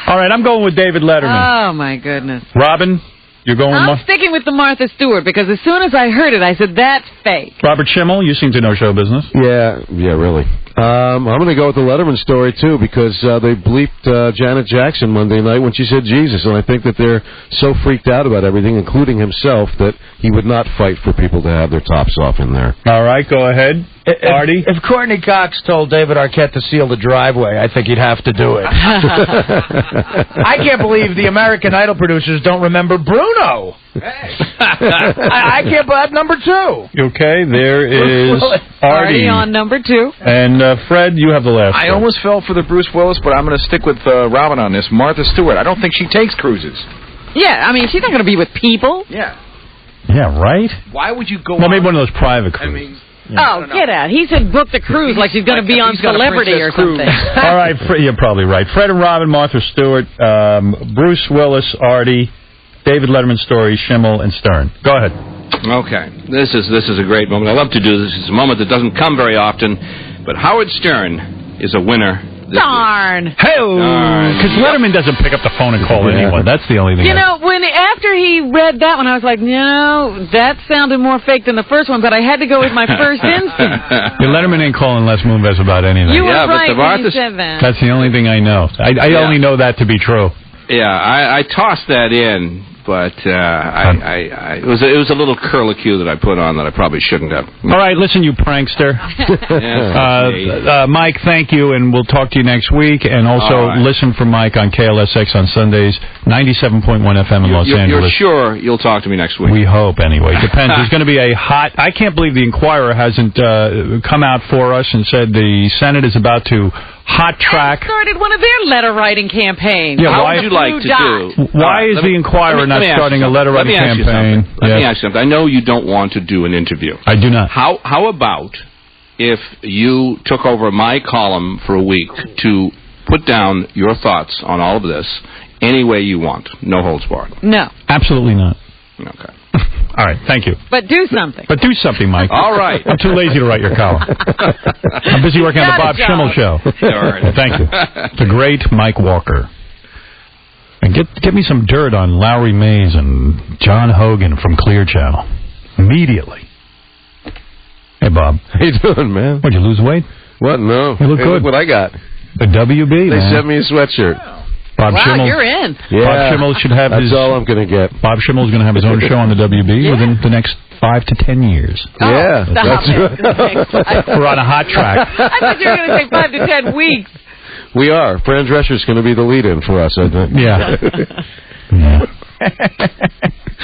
All right, I'm going with David Letterman. Oh, my goodness. Robin? You're going I'm sticking with the Martha Stewart because as soon as I heard it, I said, that's fake. Robert Schimmel, you seem to know show business. Yeah, really. I'm going to go with the Letterman story, too, because they bleeped Janet Jackson Monday night when she said Jesus, and I think that they're so freaked out about everything, including himself, that he would not fight for people to have their tops off in there. All right, go ahead. Artie? If Courtney Cox told David Arquette to seal the driveway, I think he'd have to do it. I can't believe the American Idol producers don't remember Bruno. I can't believe number 2. Okay, there is Artie on number 2. And Fred, you have the last I one. almost fell for the Bruce Willis, but I'm going to stick with Robin on this. Martha Stewart. I don't think she takes cruises. Yeah, I mean, she's not going to be with people. Yeah. Yeah, right? Why would you go Well, on? maybe one of those private cruises. Oh, get out. He said book the cruise like she's going to be on Celebrity or something. All right, you're probably right. Fred and Robin, Martha Stewart, Bruce Willis, Artie, David Letterman story, Schimmel, and Stern. Go ahead. Okay. This is a great moment. I love to do this. It's a moment that doesn't come very often, but Howard Stern is a winner. Darn. Hey, because Letterman doesn't pick up the phone and call anyone. That's the only thing. You know, after he read that one, I was like, no, that sounded more fake than the first one, but I had to go with my first instinct. Yeah, Letterman ain't calling Les Moonves about anything. You were right when you said that. That's the only thing I know. I only know that to be true. Yeah, I tossed that in, but it was a little curlicue that I put on that I probably shouldn't have. All right, listen, you prankster. Mike, thank you, and we'll talk to you next week. And also listen for Mike on KLSX on Sundays, 97.1 FM in Los Angeles. You're sure you'll talk to me next week? We hope, anyway. Depends. There's going to be a hot... I can't believe the Inquirer hasn't come out for us and said the Senate is about to hot track... started one of their letter-writing campaigns. Yeah, how would you like to do... Why is the Inquirer not starting a letter-writing campaign? Let me ask you something. I know you don't want to do an interview. I do not. How about if you took over my column for a week to put down your thoughts on all of this any way you want? No holds barred. No. Absolutely not. Okay. All right, thank you. But do something. But do something, Mike. All right. I'm too lazy to write your column. I'm busy working on the Bob Schimmel show. All right. Thank you. The great Mike Walker. And get me some dirt on Lowry Mays and John Hogan from Clear Channel. Immediately. Hey, Bob. How you doing, man? What'd you lose weight? What? No. You look Hey, good. Look what I got. The WB, They man. sent me a sweatshirt. Bob Wow, Schimmel. you're in. Yeah. Bob Schimmel should have That's all I'm going to get. Bob Schimmel's going to have his own show on the WB within the next 5 to 10 years. Yeah. Stop That's it. We're on a hot track. I thought you were going to say 5 to 10 weeks. We are. Fran Drescher's going to be the lead-in for us, I think. Yeah.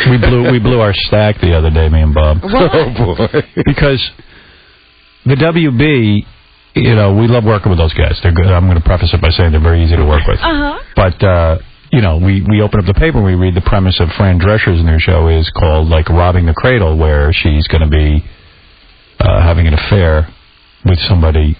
We blew our stack the other day, me and Bob. Oh, boy. Because the WB, you know, we love working with those guys. They're good. I'm going to preface it by saying they're very easy to work with. But, you know, we open up the paper and we read the premise of Fran Drescher's new show is called, like, Robbing the Cradle, where she's going to be having an affair with somebody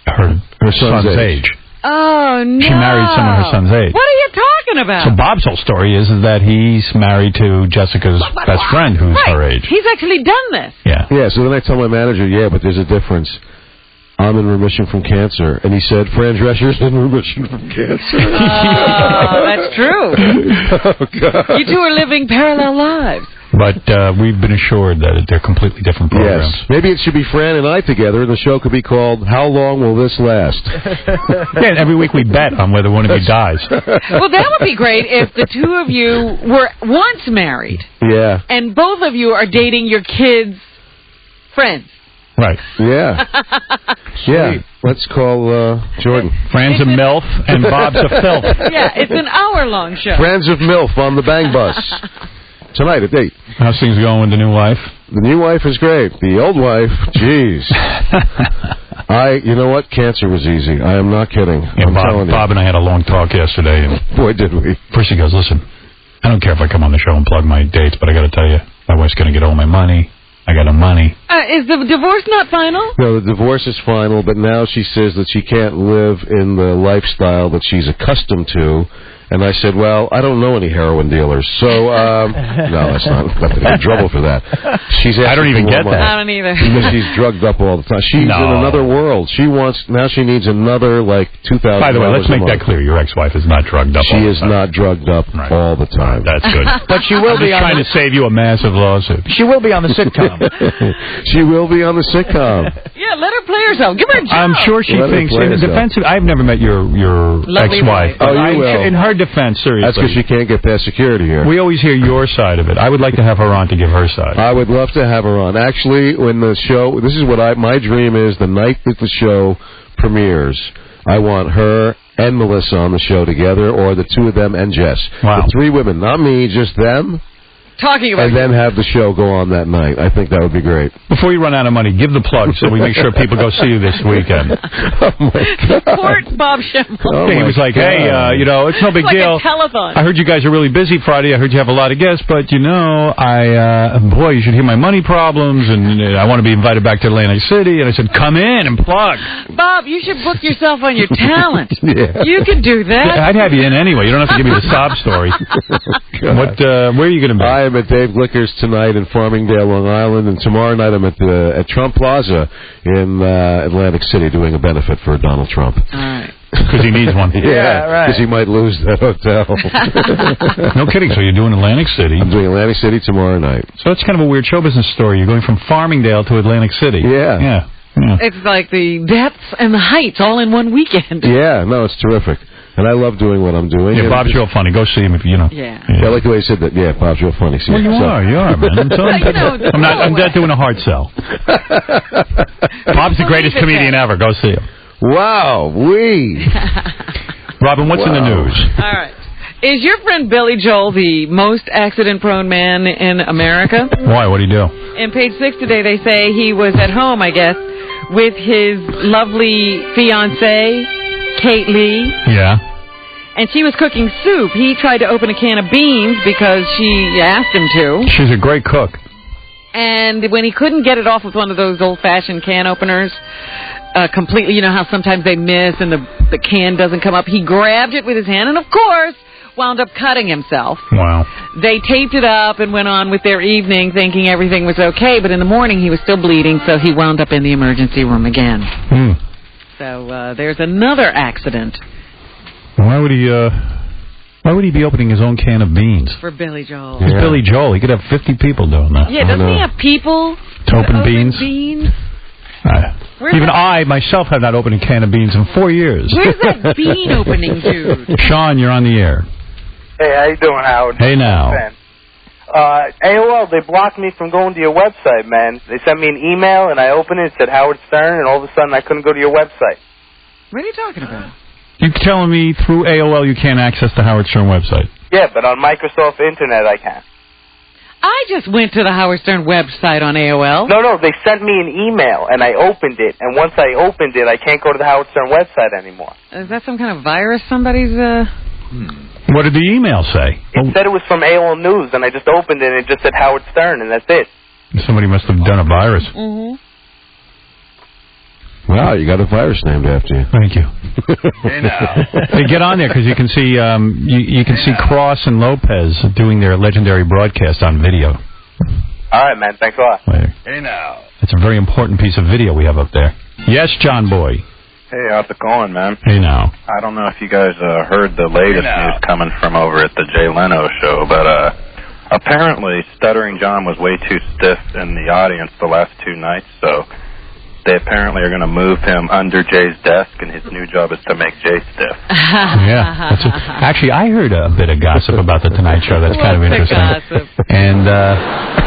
her son's age. Oh, no. She married someone her son's age. What are you talking about? So Bob's whole story is that he's married to Jessica's best friend who's her age. He's actually done this. Yeah. Yeah, so then I tell my manager, but there's a difference. I'm in remission from cancer. And he said, Fran Drescher's in remission from cancer. Oh, that's true. Oh, God. You two are living parallel lives. But we've been assured that they're completely different programs. Yes. Maybe it should be Fran and I together, and the show could be called How Long Will This Last? Yeah, and every week we bet on whether one of you dies. Well, that would be great if the two of you were once married Yeah. and both of you are dating your kids' friends. Right. Yeah. Yeah. Let's call Jordan. Fran's a MILF and Bob's a filth. Yeah, it's an hour-long show. Friends of MILF on the Bang Bus. Tonight at 8. How's things going with the new wife? The new wife is great. The old wife, jeez. You know what? Cancer was easy. I am not kidding. Yeah, I'm telling you. Bob and I had a long talk yesterday. And boy, did we. First he goes, listen, I don't care if I come on the show and plug my dates, but I got to tell you, my wife's going to get all my money. I got no money. Is the divorce not final? No, the divorce is final, but now she says that she can't live in the lifestyle that she's accustomed to, And I said, well, I don't know any heroin dealers. So, no, that's not going to get in trouble for that. I don't even get that. I don't either. Because she's drugged up all the time. She's in another world. She needs another, like, $2,000. By the way, let's make that clear. Your ex-wife is not drugged up She is not drugged up all the time. That's good. But she will be trying to save you a massive lawsuit. She will be on the sitcom. She will be on the sitcom. Yeah, let her play herself. Give her a job. I'm sure she thinks, in defense of, I've never met your ex-wife. Oh, you will. In her defense, seriously. That's because she can't get past security here. We always hear your side of it. I would like to have her on to give her side. I would love to have her on. Actually, when the show, this is what my dream is, the night that the show premieres, I want her and Melissa on the show together, or the two of them and Jess. Wow. The three women, not me, just them. Talking about and then have the show go on that night. I think that would be great. Before you run out of money, give the plug so we make sure people go see you this weekend. Oh, my God. Support Bob Schimmel. He was like, hey, it's no big like deal. a telethon. I heard you guys are really busy Friday. I heard you have a lot of guests, but, you should hear my money problems, and I want to be invited back to Atlantic City. And I said, come in and plug. Bob, you should book yourself on your talent. Yeah. You could do that. Yeah, I'd have you in anyway. You don't have to give me the sob story. Where are you going to be? I'm at Dave Glickers tonight in Farmingdale, Long Island, and tomorrow night I'm at Trump Plaza in Atlantic City doing a benefit for Donald Trump. All right. Because he needs one. Yeah, right. Because he might lose that hotel. No kidding. So you're doing Atlantic City. I'm doing Atlantic City tomorrow night. So it's kind of a weird show business story. You're going from Farmingdale to Atlantic City. Yeah. It's like the depths and the heights all in one weekend. Yeah, no, it's terrific. And I love doing what I'm doing. Yeah, Bob's real funny. Go see him if you know. Yeah. I like the way he said that. Yeah, Bob's real funny. See, well, you are, man. I'm not doing a hard sell. Bob's the greatest comedian ever. Go see him. Wow, Robin, what's in the news? All right. Is your friend Billy Joel the most accident-prone man in America? Why? What did he do? In Page 6 today, they say he was at home, I guess, with his lovely fiancée, Kate Lee. Yeah. And she was cooking soup. He tried to open a can of beans because she asked him to. She's a great cook. And when he couldn't get it off with one of those old-fashioned can openers completely, you know how sometimes they miss and the can doesn't come up, he grabbed it with his hand and, of course, wound up cutting himself. Wow. They taped it up and went on with their evening thinking everything was okay, but in the morning he was still bleeding, so he wound up in the emergency room again. So there's another accident. Why would he be opening his own can of beans? For Billy Joel. He's Billy Joel. He could have 50 people doing that. Yeah, doesn't he have people to open beans? Even I, myself, have not opened a can of beans in 4 years. Where's that bean opening dude? Sean, you're on the air. Hey, how you doing, Howard? Hey, now. AOL, they blocked me from going to your website, man. They sent me an email, and I opened it, it said Howard Stern, and all of a sudden I couldn't go to your website. What are you talking about? You're telling me through AOL you can't access the Howard Stern website? Yeah, but on Microsoft Internet I can. I just went to the Howard Stern website on AOL. No, they sent me an email, and I opened it, and once I opened it, I can't go to the Howard Stern website anymore. Is that some kind of virus somebody's... What did the email say? It said it was from AOL News, and I just opened it, and it just said Howard Stern, and that's it. Somebody must have done a virus. Mm-hmm. Wow, you got a virus named after you. Thank you. Hey, now. Hey, get on there, because you can see you can see Cross and Lopez doing their legendary broadcast on video. All right, man. Thanks a lot. Hey, now. It's a very important piece of video we have up there. Yes, John Boy. Hey, how's it going, man? Hey, now. I don't know if you guys heard the latest news coming from over at the Jay Leno show, but apparently Stuttering John was way too stiff in the audience the last 2 nights, so they apparently are going to move him under Jay's desk, and his new job is to make Jay stiff. Yeah. Actually, I heard a bit of gossip about the Tonight Show. That's kind of interesting. And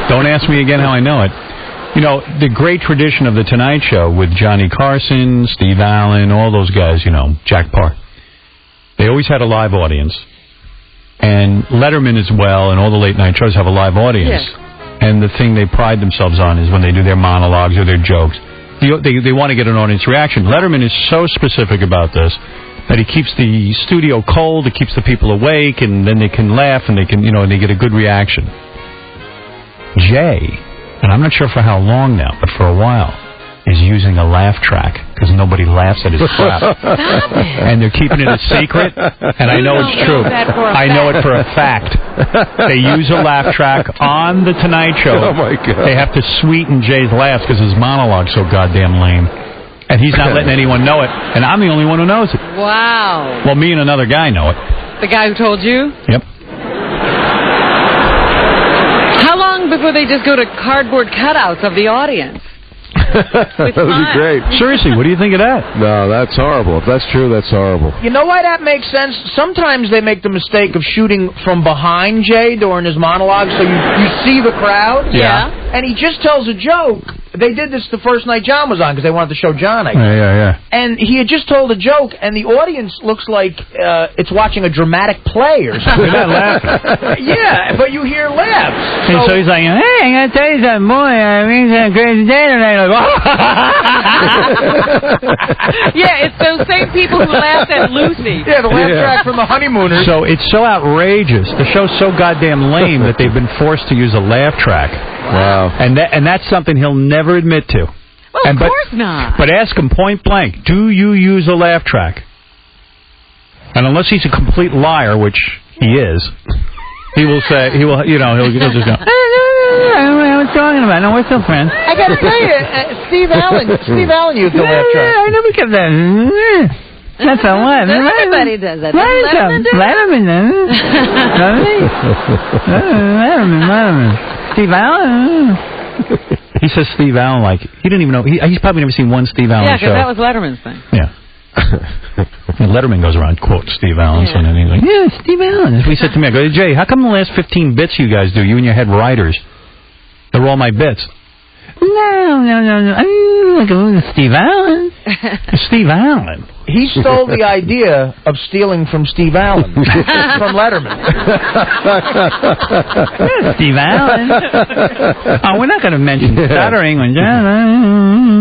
don't ask me again how I know it. You know, the great tradition of the Tonight Show with Johnny Carson, Steve Allen, all those guys, you know, Jack Parr. They always had a live audience. And Letterman as well, and all the late night shows have a live audience. Yeah. And the thing they pride themselves on is when they do their monologues or their jokes, they want to get an audience reaction. Letterman is so specific about this that he keeps the studio cold, it keeps the people awake, and then they can laugh and they can, and they get a good reaction. Jay, and I'm not sure for how long now, but for a while, is using a laugh track because nobody laughs at his crap. And they're keeping it a secret, and I know it's true. I know it for a fact. They use a laugh track on The Tonight Show. Oh, my God. They have to sweeten Jay's laughs because his monologue's so goddamn lame. And he's not letting anyone know it, and I'm the only one who knows it. Wow. Well, me and another guy know it. The guy who told you? Yep. How long before they just go to cardboard cutouts of the audience? That would be great. Seriously, what do you think of that? No, that's horrible. If that's true, that's horrible. You know why that makes sense? Sometimes they make the mistake of shooting from behind Jay during his monologue, so you see the crowd. Yeah. And he just tells a joke. They did this the first night John was on because they wanted to show John, I guess. Yeah. And he had just told a joke, and the audience looks like it's watching a dramatic play or something. They're not laughing. Yeah, but you hear laughs. And so he's like, hey, I got to tell you something, boy. I mean, it's a crazy day tonight. Yeah, it's those same people who laughed at Lucy. Yeah, the laugh track from The Honeymooners. So it's so outrageous. The show's so goddamn lame that they've been forced to use a laugh track. Wow. And that's something he'll never admit to. Well, of course not. But ask him point blank, do you use a laugh track? And unless he's a complete liar, which he is, he'll just go, I don't know what I'm talking about. No, we're still friends. I got to tell you, Steve Allen used the laugh track. I never kept that. That's a what? Everybody does that. Letterman Steve Allen. He says Steve Allen like he didn't even know. He's probably never seen one Steve Allen show. Yeah, because that was Letterman's thing. Yeah. Letterman goes around quote Steve Allen, and then he's like, "Yeah, Steve Allen." He said to me, "I go, Jay, how come the last 15 bits you guys do, you and your head writers, they're all my bits?" No. Steve Allen. Steve Allen. He stole the idea of stealing from Steve Allen from Letterman. Steve Allen. Oh, we're not going to mention stuttering when